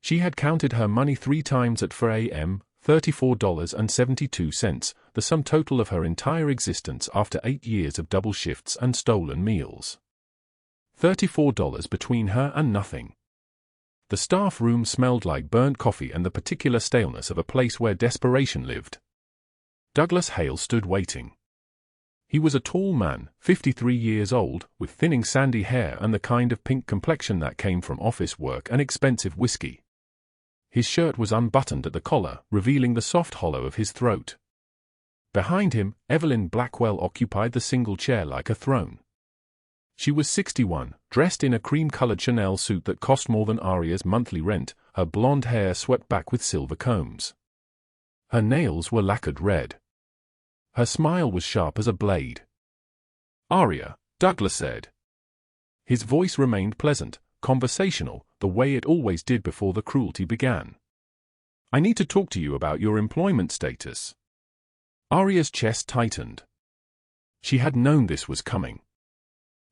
She had counted her money 3 times at 4 a.m., $34.72, the sum total of her entire existence after 8 years of double shifts and stolen meals. $34 between her and nothing. The staff room smelled like burnt coffee and the particular staleness of a place where desperation lived. Douglas Hale stood waiting. He was a tall man, 53 years old, with thinning sandy hair and the kind of pink complexion that came from office work and expensive whiskey. His shirt was unbuttoned at the collar, revealing the soft hollow of his throat. Behind him, Evelyn Blackwell occupied the single chair like a throne. She was 61, dressed in a cream-colored Chanel suit that cost more than Aria's monthly rent, her blonde hair swept back with silver combs. Her nails were lacquered red. Her smile was sharp as a blade. "Aria," Douglas said. His voice remained pleasant, conversational, the way it always did before the cruelty began. "I need to talk to you about your employment status." Aria's chest tightened. She had known this was coming.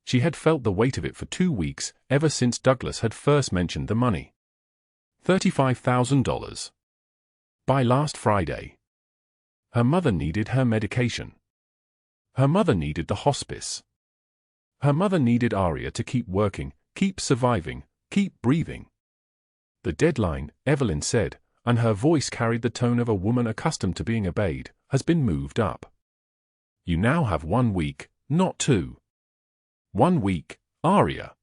She had felt the weight of it for 2 weeks, ever since Douglas had first mentioned the money. $35,000. By last Friday. Her mother needed her medication. Her mother needed the hospice. Her mother needed Aria to keep working, keep surviving, keep breathing. The deadline, Evelyn said, and her voice carried the tone of a woman accustomed to being obeyed, has been moved up. You now have 1 week, not 2. 1 week, Aria.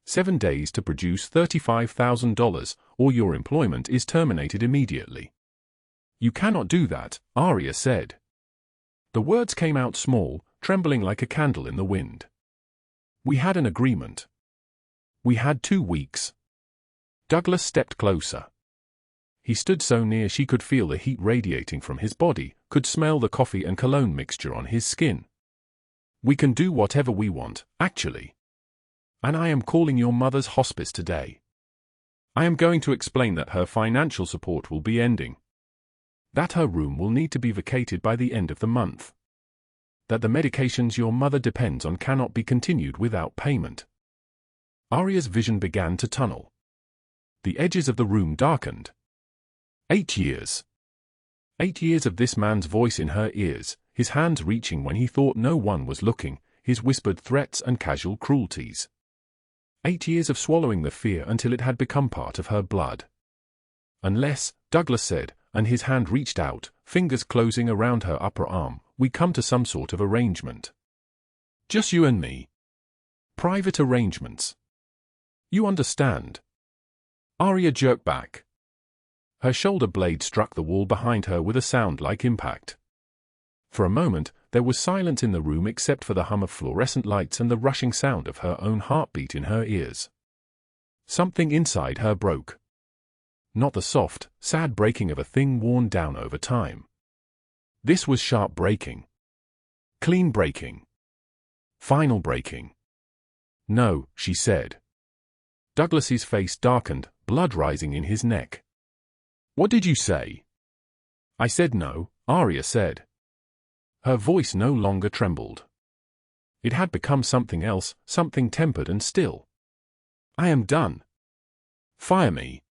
7 days to produce $35,000, or your employment is terminated immediately. You cannot do that, Aria said. The words came out small, trembling like a candle in the wind. We had an agreement. We had 2 weeks. Douglas stepped closer. He stood so near she could feel the heat radiating from his body, could smell the coffee and cologne mixture on his skin. We can do whatever we want, actually. And I am calling your mother's hospice today. I am going to explain that her financial support will be ending. That her room will need to be vacated by the end of the month. That the medications your mother depends on cannot be continued without payment. Aria's vision began to tunnel. The edges of the room darkened. 8 years. 8 years of this man's voice in her ears, his hands reaching when he thought no one was looking, his whispered threats and casual cruelties. 8 years of swallowing the fear until it had become part of her blood. Unless, Douglas said, and his hand reached out, fingers closing around her upper arm, we come to some sort of arrangement. Just you and me. Private arrangements. You understand? Aria jerked back. Her shoulder blade struck the wall behind her with a sound like impact. For a moment, there was silence in the room except for the hum of fluorescent lights and the rushing sound of her own heartbeat in her ears. Something inside her broke. Not the soft, sad breaking of a thing worn down over time. This was sharp breaking. Clean breaking. Final breaking. No, she said. Douglas's face darkened, blood rising in his neck. What did you say? I said no, Aria said. Her voice no longer trembled. It had become something else, something tempered and still. I am done. Fire me.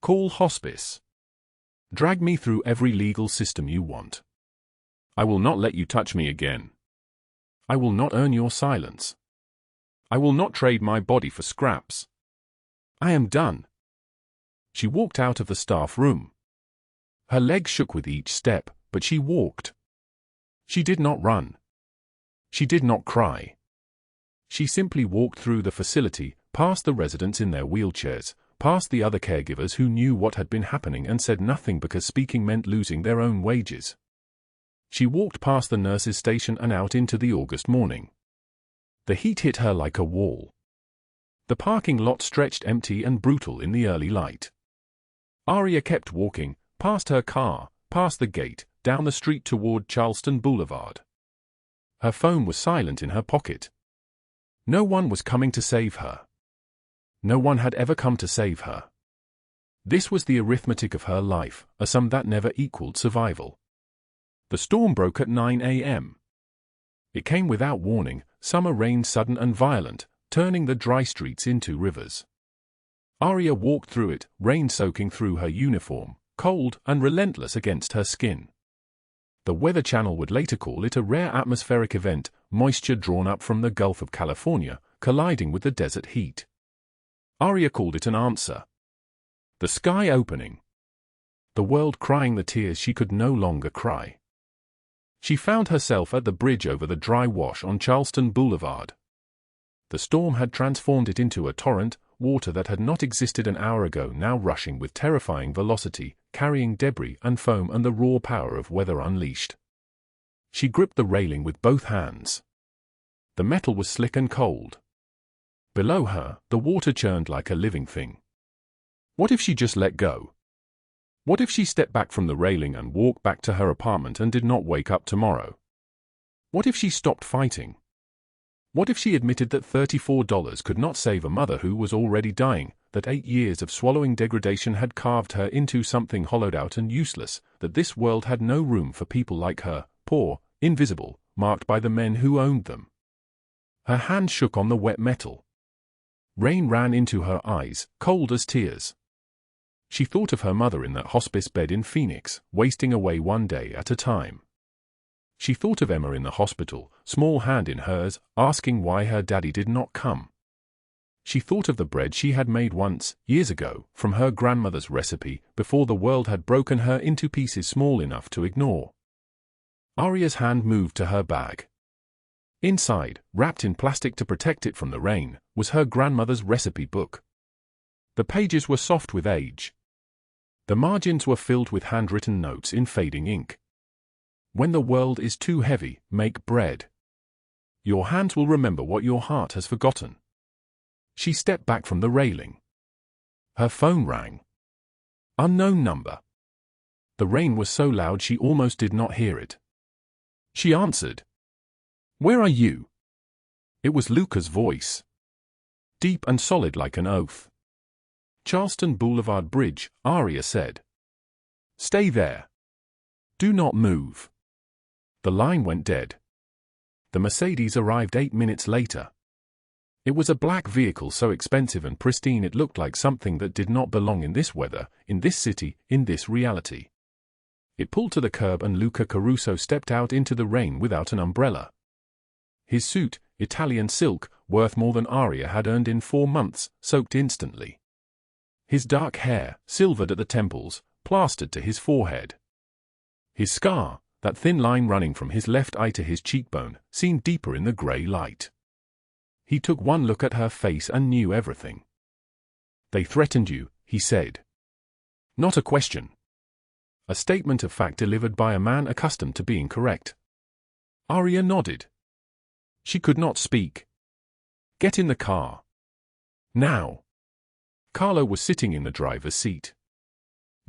Call hospice. Drag me through every legal system you want. I will not let you touch me again. I will not earn your silence. I will not trade my body for scraps. I am done. She walked out of the staff room. Her legs shook with each step, but she walked. She did not run. She did not cry. She simply walked through the facility, past the residents in their wheelchairs, past the other caregivers who knew what had been happening and said nothing because speaking meant losing their own wages. She walked past the nurses' station and out into the August morning. The heat hit her like a wall. The parking lot stretched empty and brutal in the early light. Aria kept walking, past her car, past the gate, down the street toward Charleston Boulevard. Her phone was silent in her pocket. No one was coming to save her. No one had ever come to save her. This was the arithmetic of her life, a sum that never equaled survival. The storm broke at 9 a.m. It came without warning, summer rain sudden and violent, turning the dry streets into rivers. Arya walked through it, rain soaking through her uniform, cold and relentless against her skin. The Weather Channel would later call it a rare atmospheric event, moisture drawn up from the Gulf of California, colliding with the desert heat. Arya called it an answer. The sky opening. The world crying the tears she could no longer cry. She found herself at the bridge over the dry wash on Charleston Boulevard. The storm had transformed it into a torrent, water that had not existed an hour ago now rushing with terrifying velocity, carrying debris and foam and the raw power of weather unleashed. She gripped the railing with both hands. The metal was slick and cold. Below her, the water churned like a living thing. What if she just let go? What if she stepped back from the railing and walked back to her apartment and did not wake up tomorrow? What if she stopped fighting? What if she admitted that $34 could not save a mother who was already dying, that 8 years of swallowing degradation had carved her into something hollowed out and useless, that this world had no room for people like her, poor, invisible, marked by the men who owned them? Her hand shook on the wet metal. Rain ran into her eyes, cold as tears. She thought of her mother in that hospice bed in Phoenix, wasting away one day at a time. She thought of Emma in the hospital, small hand in hers, asking why her daddy did not come. She thought of the bread she had made once, years ago, from her grandmother's recipe, before the world had broken her into pieces small enough to ignore. Arya's hand moved to her bag. Inside, wrapped in plastic to protect it from the rain, was her grandmother's recipe book. The pages were soft with age. The margins were filled with handwritten notes in fading ink. When the world is too heavy, make bread. Your hands will remember what your heart has forgotten. She stepped back from the railing. Her phone rang. Unknown number. The rain was so loud she almost did not hear it. She answered. Where are you? It was Luca's voice. Deep and solid like an oath. Charleston Boulevard Bridge, Arya said. Stay there. Do not move. The line went dead. The Mercedes arrived 8 minutes later. It was a black vehicle so expensive and pristine it looked like something that did not belong in this weather, in this city, in this reality. It pulled to the curb and Luca Caruso stepped out into the rain without an umbrella. His suit, Italian silk, worth more than Arya had earned in 4 months, soaked instantly. His dark hair, silvered at the temples, plastered to his forehead. His scar, that thin line running from his left eye to his cheekbone, seemed deeper in the grey light. He took one look at her face and knew everything. They threatened you, he said. Not a question. A statement of fact delivered by a man accustomed to being correct. Arya nodded. She could not speak. Get in the car. Now. Carlo was sitting in the driver's seat.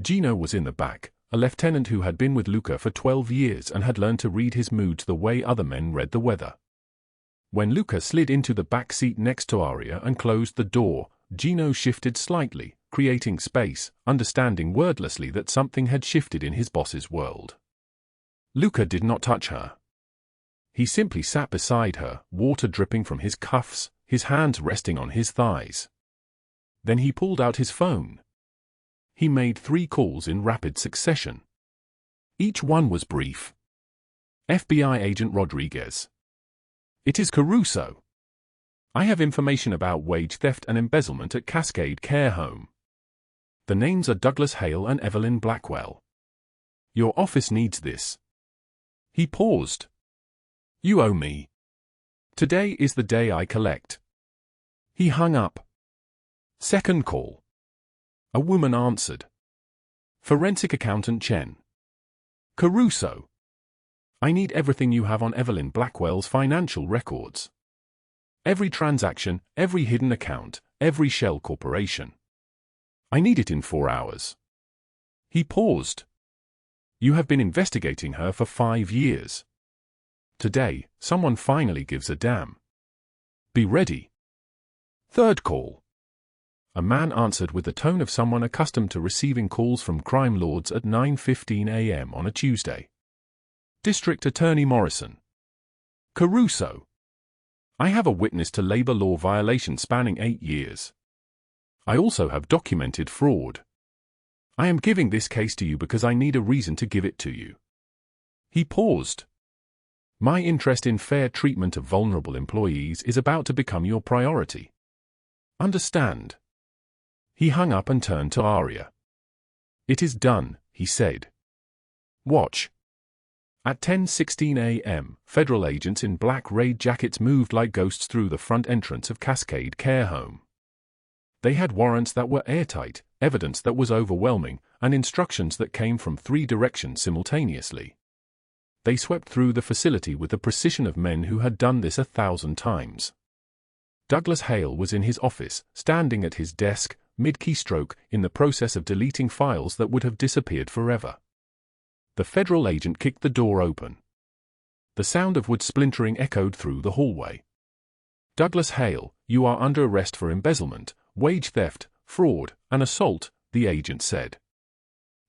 Gino was in the back, a lieutenant who had been with Luca for 12 years and had learned to read his moods the way other men read the weather. When Luca slid into the back seat next to Arya and closed the door, Gino shifted slightly, creating space, understanding wordlessly that something had shifted in his boss's world. Luca did not touch her. He simply sat beside her, water dripping from his cuffs, his hands resting on his thighs. Then he pulled out his phone. He made 3 calls in rapid succession. Each one was brief. FBI agent Rodriguez. It is Caruso. I have information about wage theft and embezzlement at Cascade Care Home. The names are Douglas Hale and Evelyn Blackwell. Your office needs this. He paused. You owe me. Today is the day I collect. He hung up. Second call. A woman answered. Forensic accountant Chen. Caruso. I need everything you have on Evelyn Blackwell's financial records. Every transaction, every hidden account, every shell corporation. I need it in 4 hours. He paused. You have been investigating her for 5 years. Today, someone finally gives a damn. Be ready. Third call. A man answered with the tone of someone accustomed to receiving calls from crime lords at 9:15 a.m. on a Tuesday. District Attorney Morrison. Caruso. I have a witness to labor law violation spanning 8 years. I also have documented fraud. I am giving this case to you because I need a reason to give it to you. He paused. My interest in fair treatment of vulnerable employees is about to become your priority. Understand? He hung up and turned to Aria. It is done, he said. Watch. At 10:16 a.m., federal agents in black raid jackets moved like ghosts through the front entrance of Cascade Care Home. They had warrants that were airtight, evidence that was overwhelming, and instructions that came from 3 directions simultaneously. They swept through the facility with the precision of men who had done this 1,000 times. Douglas Hale was in his office, standing at his desk, mid-keystroke, in the process of deleting files that would have disappeared forever. The federal agent kicked the door open. The sound of wood splintering echoed through the hallway. Douglas Hale, you are under arrest for embezzlement, wage theft, fraud, and assault, the agent said.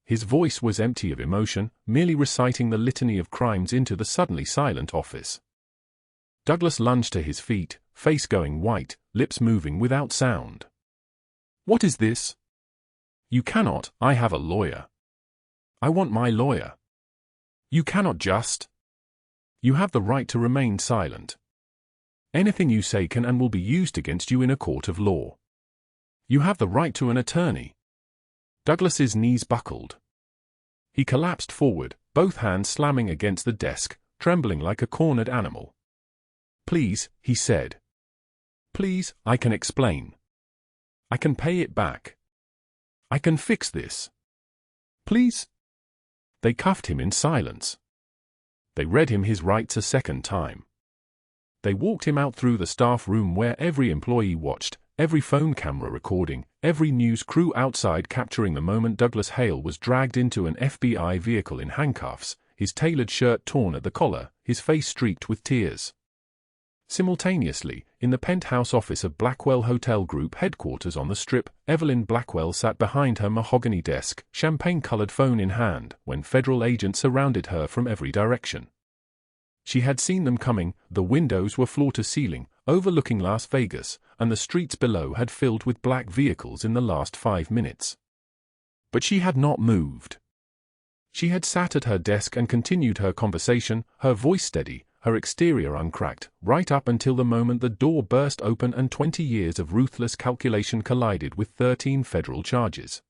His voice was empty of emotion, merely reciting the litany of crimes into the suddenly silent office. Douglas lunged to his feet, face going white, lips moving without sound. What is this? You cannot, I have a lawyer. I want my lawyer. You cannot just. You have the right to remain silent. Anything you say can and will be used against you in a court of law. You have the right to an attorney. Douglas's knees buckled. He collapsed forward, both hands slamming against the desk, trembling like a cornered animal. Please, he said. Please, I can explain. I can pay it back. I can fix this. Please? They cuffed him in silence. They read him his rights a second time. They walked him out through the staff room where every employee watched, every phone camera recording, every news crew outside capturing the moment Douglas Hale was dragged into an FBI vehicle in handcuffs, his tailored shirt torn at the collar, his face streaked with tears. Simultaneously, in the penthouse office of Blackwell Hotel Group headquarters on the Strip, Evelyn Blackwell sat behind her mahogany desk, champagne-colored phone in hand, when federal agents surrounded her from every direction. She had seen them coming. The windows were floor-to-ceiling, overlooking Las Vegas, and the streets below had filled with black vehicles in the last 5 minutes. But she had not moved. She had sat at her desk and continued her conversation, her voice steady, her exterior uncracked, right up until the moment the door burst open and 20 years of ruthless calculation collided with 13 federal charges.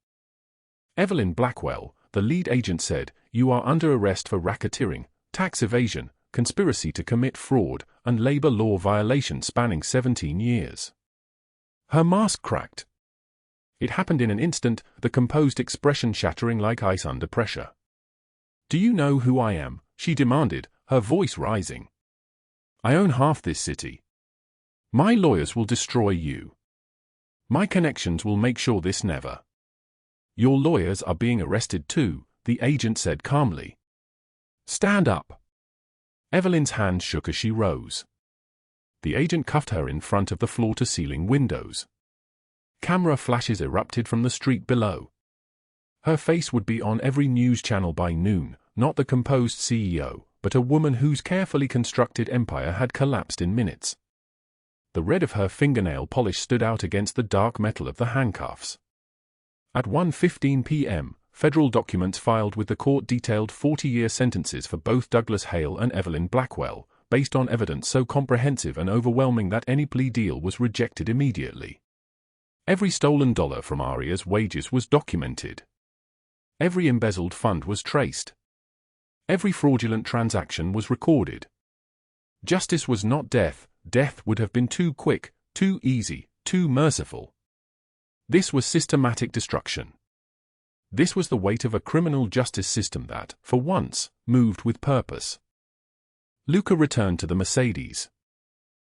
Evelyn Blackwell, the lead agent said, you are under arrest for racketeering, tax evasion, conspiracy to commit fraud, and labor law violation spanning 17 years. Her mask cracked. It happened in an instant, the composed expression shattering like ice under pressure. Do you know who I am? She demanded, her voice rising. I own half this city. My lawyers will destroy you. My connections will make sure this never. Your lawyers are being arrested too, the agent said calmly. Stand up. Evelyn's hand shook as she rose. The agent cuffed her in front of the floor-to-ceiling windows. Camera flashes erupted from the street below. Her face would be on every news channel by noon, not the composed CEO, but a woman whose carefully constructed empire had collapsed in minutes. The red of her fingernail polish stood out against the dark metal of the handcuffs. At 1:15 p.m., federal documents filed with the court detailed 40-year sentences for both Douglas Hale and Evelyn Blackwell, based on evidence so comprehensive and overwhelming that any plea deal was rejected immediately. Every stolen dollar from Aria's wages was documented. Every embezzled fund was traced. Every fraudulent transaction was recorded. Justice was not death. Death would have been too quick, too easy, too merciful. This was systematic destruction. This was the weight of a criminal justice system that, for once, moved with purpose. Luca returned to the Mercedes.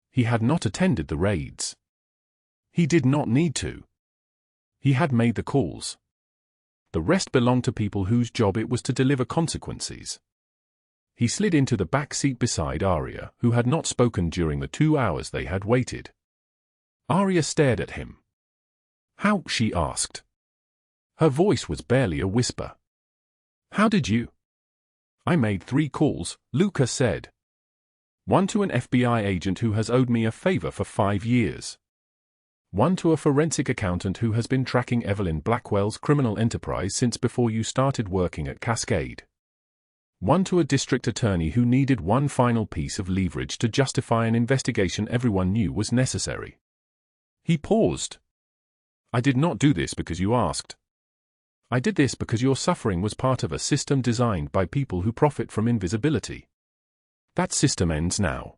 He had not attended the raids. He did not need to. He had made the calls. The rest belonged to people whose job it was to deliver consequences. He slid into the back seat beside Aria, who had not spoken during the 2 hours they had waited. Aria stared at him. How? She asked. Her voice was barely a whisper. How did you? I made 3 calls, Luca said. One to an FBI agent who has owed me a favor for 5 years. One to a forensic accountant who has been tracking Evelyn Blackwell's criminal enterprise since before you started working at Cascade. One to a district attorney who needed one final piece of leverage to justify an investigation everyone knew was necessary. He paused. I did not do this because you asked. I did this because your suffering was part of a system designed by people who profit from invisibility. That system ends now.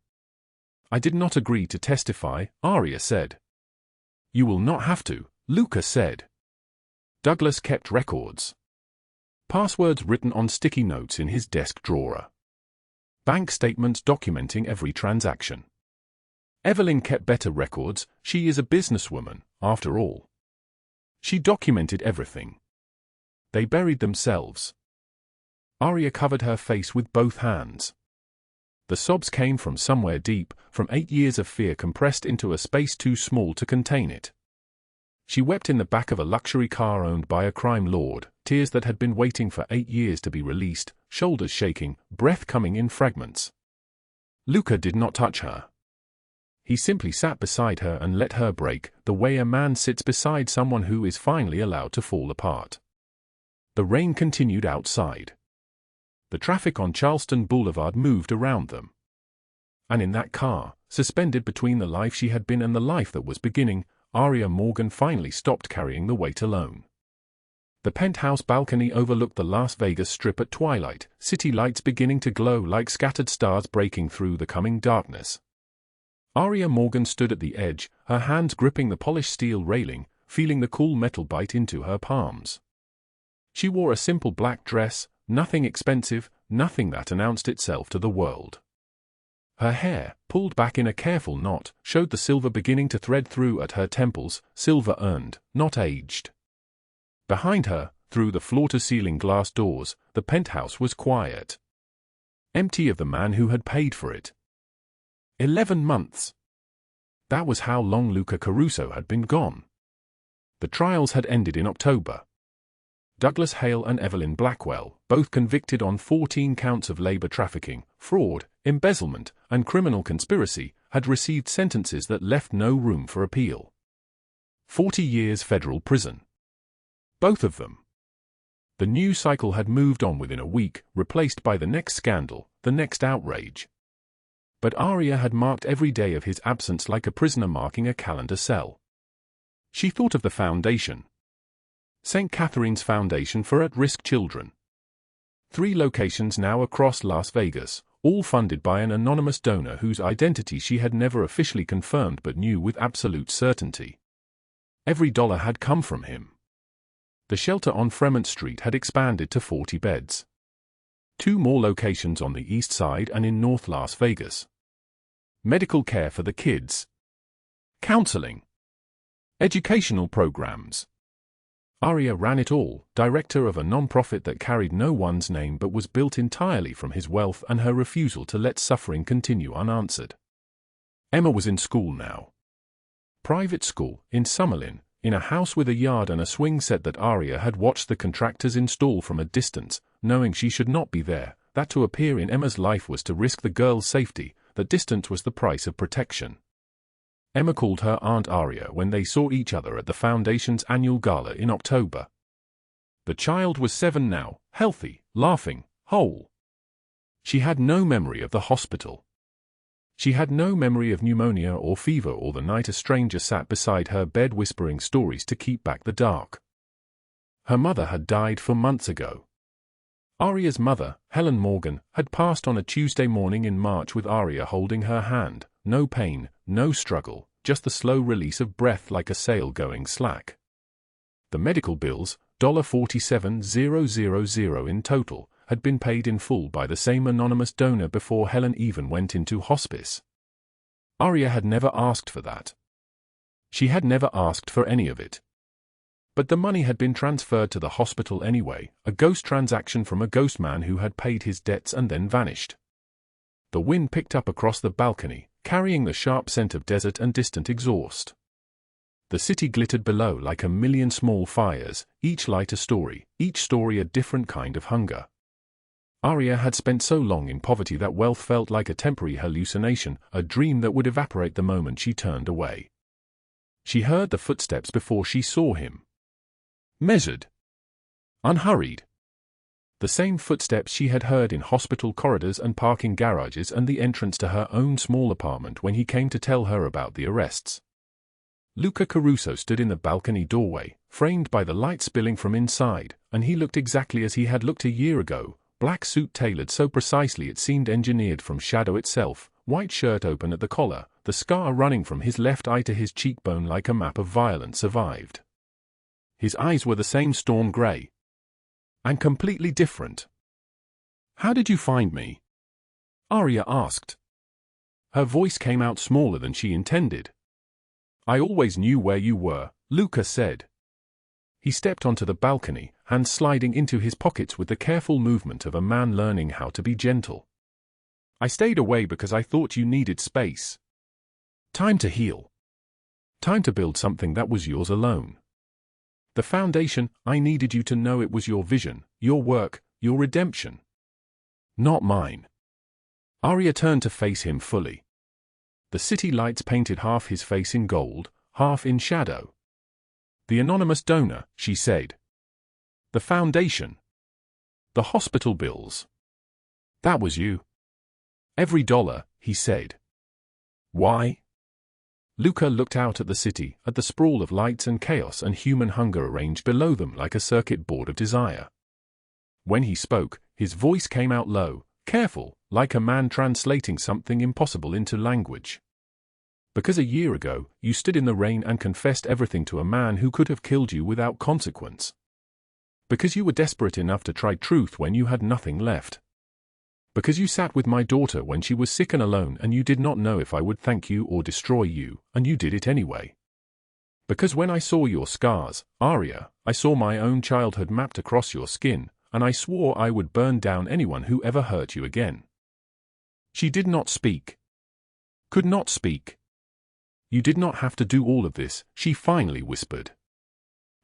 I did not agree to testify, Aria said. You will not have to, Luca said. Douglas kept records. Passwords written on sticky notes in his desk drawer. Bank statements documenting every transaction. Evelyn kept better records. She is a businesswoman, after all. She documented everything. They buried themselves. Aria covered her face with both hands. The sobs came from somewhere deep, from 8 years of fear compressed into a space too small to contain it. She wept in the back of a luxury car owned by a crime lord, tears that had been waiting for 8 years to be released, shoulders shaking, breath coming in fragments. Luca did not touch her. He simply sat beside her and let her break, the way a man sits beside someone who is finally allowed to fall apart. The rain continued outside. The traffic on Charleston Boulevard moved around them. And in that car, suspended between the life she had been and the life that was beginning, Aria Morgan finally stopped carrying the weight alone. The penthouse balcony overlooked the Las Vegas Strip at twilight, city lights beginning to glow like scattered stars breaking through the coming darkness. Aria Morgan stood at the edge, her hands gripping the polished steel railing, feeling the cool metal bite into her palms. She wore a simple black dress, nothing expensive, nothing that announced itself to the world. Her hair, pulled back in a careful knot, showed the silver beginning to thread through at her temples, silver earned, not aged. Behind her, through the floor-to-ceiling glass doors, the penthouse was quiet. Empty of the man who had paid for it. 11 months. That was how long Luca Caruso had been gone. The trials had ended in October. Douglas Hale and Evelyn Blackwell, both convicted on 14 counts of labor trafficking, fraud, embezzlement, and criminal conspiracy, had received sentences that left no room for appeal. 40 years federal prison. Both of them. The news cycle had moved on within a week, replaced by the next scandal, the next outrage. But Aria had marked every day of his absence like a prisoner marking a calendar cell. She thought of the foundation. St. Catherine's Foundation for At-Risk Children. 3 locations now across Las Vegas, all funded by an anonymous donor whose identity she had never officially confirmed but knew with absolute certainty. Every dollar had come from him. The shelter on Fremont Street had expanded to 40 beds. 2 more locations on the east side and in North Las Vegas. Medical care for the kids. Counseling. Educational programs. Aria ran it all, director of a non-profit that carried no one's name but was built entirely from his wealth and her refusal to let suffering continue unanswered. Emma was in school now. Private school, in Summerlin, in a house with a yard and a swing set that Aria had watched the contractors install from a distance, knowing she should not be there, that to appear in Emma's life was to risk the girl's safety, that distance was the price of protection. Emma called her Aunt Aria when they saw each other at the Foundation's annual gala in October. The child was 7 now, healthy, laughing, whole. She had no memory of the hospital. She had no memory of pneumonia or fever or the night a stranger sat beside her bed whispering stories to keep back the dark. Her mother had died 4 months ago. Aria's mother, Helen Morgan, had passed on a Tuesday morning in March with Aria holding her hand. No pain, no struggle, just the slow release of breath like a sail going slack. The medical bills, $47,000 in total, had been paid in full by the same anonymous donor before Helen even went into hospice. Aria had never asked for that. She had never asked for any of it. But the money had been transferred to the hospital anyway, a ghost transaction from a ghost man who had paid his debts and then vanished. The wind picked up across the balcony, carrying the sharp scent of desert and distant exhaust. The The city glittered below like a million small fires, each light a story, each story a different kind of hunger. Arya had spent so long in poverty that wealth felt like a temporary hallucination, a dream that would evaporate the moment she turned away. She heard the footsteps before she saw him. Measured. Unhurried. The same footsteps she had heard in hospital corridors and parking garages and the entrance to her own small apartment when he came to tell her about the arrests. Luca Caruso stood in the balcony doorway, framed by the light spilling from inside, and he looked exactly as he had looked a year ago, black suit tailored so precisely it seemed engineered from shadow itself, white shirt open at the collar, the scar running from his left eye to his cheekbone like a map of violence survived. His eyes were the same storm gray. And completely different. "How did you find me?" Arya asked. Her voice came out smaller than she intended. "I always knew where you were," Luca said. He stepped onto the balcony, hands sliding into his pockets with the careful movement of a man learning how to be gentle. "I stayed away because I thought you needed space. Time to heal. Time to build something that was yours alone. The foundation. I needed you to know it was your vision, your work, your redemption. Not mine." Arya turned to face him fully. The city lights painted half his face in gold, half in shadow. "The anonymous donor," she said. "The foundation. The hospital bills. That was you." "Every dollar," he said. "Why?" Luca looked out at the city, at the sprawl of lights and chaos and human hunger arranged below them like a circuit board of desire. When he spoke, his voice came out low, careful, like a man translating something impossible into language. "Because a year ago, you stood in the rain and confessed everything to a man who could have killed you without consequence. Because you were desperate enough to try truth when you had nothing left. Because you sat with my daughter when she was sick and alone and you did not know if I would thank you or destroy you, and you did it anyway. Because when I saw your scars, Arya, I saw my own childhood mapped across your skin, and I swore I would burn down anyone who ever hurt you again." She did not speak. Could not speak. "You did not have to do all of this," she finally whispered.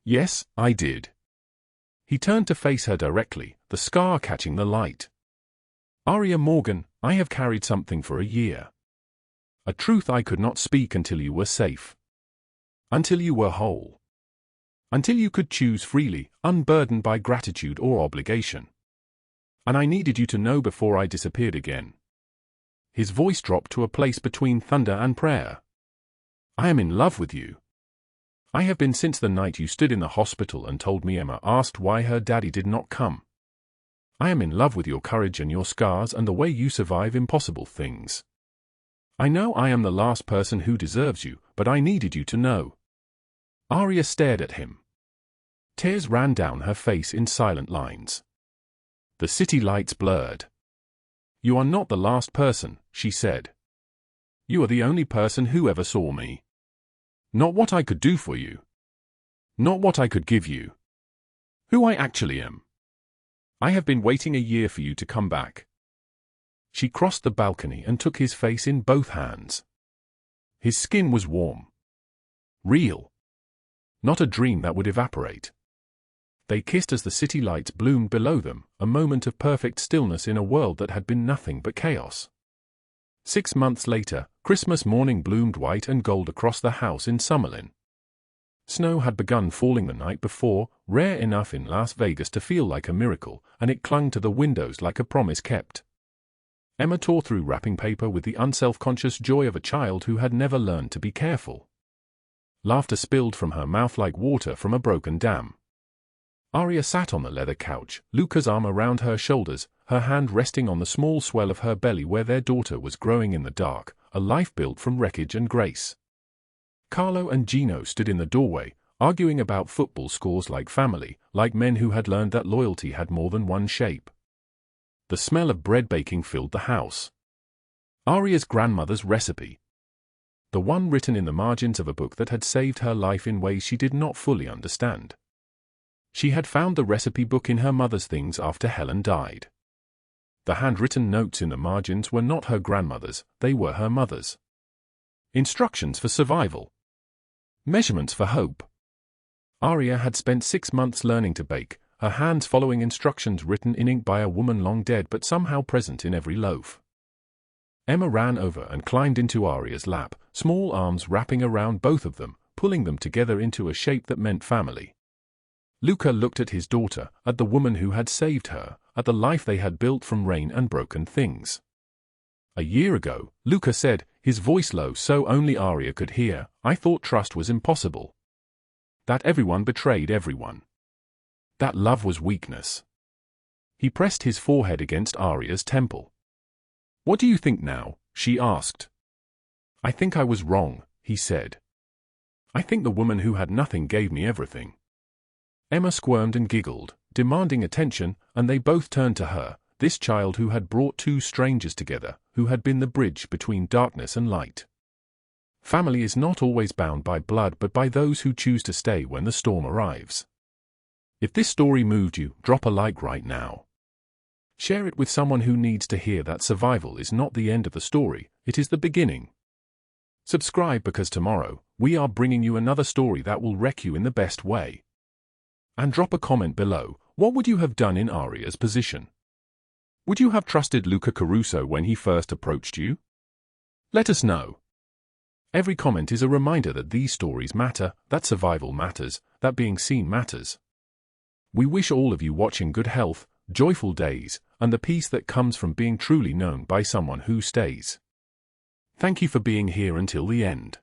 "Yes, I did." He turned to face her directly, the scar catching the light. "Arya Morgan, I have carried something for a year. A truth I could not speak until you were safe. Until you were whole. Until you could choose freely, unburdened by gratitude or obligation. And I needed you to know before I disappeared again." His voice dropped to a place between thunder and prayer. "I am in love with you. I have been since the night you stood in the hospital and told me Emma asked why her daddy did not come. I am in love with your courage and your scars and the way you survive impossible things. I know I am the last person who deserves you, but I needed you to know." Arya stared at him. Tears ran down her face in silent lines. The city lights blurred. "You are not the last person," she said. "You are the only person who ever saw me. Not what I could do for you. Not what I could give you. Who I actually am. I have been waiting a year for you to come back." She crossed the balcony and took his face in both hands. His skin was warm. Real. Not a dream that would evaporate. They kissed as the city lights bloomed below them, a moment of perfect stillness in a world that had been nothing but chaos. 6 months later, Christmas morning bloomed white and gold across the house in Summerlin. Snow had begun falling the night before, rare enough in Las Vegas to feel like a miracle, and it clung to the windows like a promise kept. Emma tore through wrapping paper with the unself-conscious joy of a child who had never learned to be careful. Laughter spilled from her mouth like water from a broken dam. Arya sat on the leather couch, Luca's arm around her shoulders, her hand resting on the small swell of her belly where their daughter was growing in the dark, a life built from wreckage and grace. Carlo and Gino stood in the doorway, arguing about football scores like family, like men who had learned that loyalty had more than one shape. The smell of bread baking filled the house. Arya's grandmother's recipe. The one written in the margins of a book that had saved her life in ways she did not fully understand. She had found the recipe book in her mother's things after Helen died. The handwritten notes in the margins were not her grandmother's, they were her mother's. Instructions for survival. Measurements for hope. Arya had spent 6 months learning to bake, her hands following instructions written in ink by a woman long dead but somehow present in every loaf. Emma ran over and climbed into Arya's lap, small arms wrapping around both of them, pulling them together into a shape that meant family. Luca looked at his daughter, at the woman who had saved her, at the life they had built from rain and broken things. A year ago, Luca said, his voice low so only Arya could hear, "I thought trust was impossible. That everyone betrayed everyone. That love was weakness." He pressed his forehead against Arya's temple. "What do you think now?" she asked. "I think I was wrong," he said. "I think the woman who had nothing gave me everything." Emma squirmed and giggled, demanding attention, and they both turned to her, this child who had brought two strangers together, who had been the bridge between darkness and light. Family is not always bound by blood but by those who choose to stay when the storm arrives. If this story moved you, drop a like right now. Share it with someone who needs to hear that survival is not the end of the story, it is the beginning. Subscribe because tomorrow, we are bringing you another story that will wreck you in the best way. And drop a comment below, what would you have done in Arya's position? Would you have trusted Luca Caruso when he first approached you? Let us know. Every comment is a reminder that these stories matter, that survival matters, that being seen matters. We wish all of you watching good health, joyful days, and the peace that comes from being truly known by someone who stays. Thank you for being here until the end.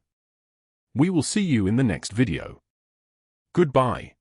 We will see you in the next video. Goodbye.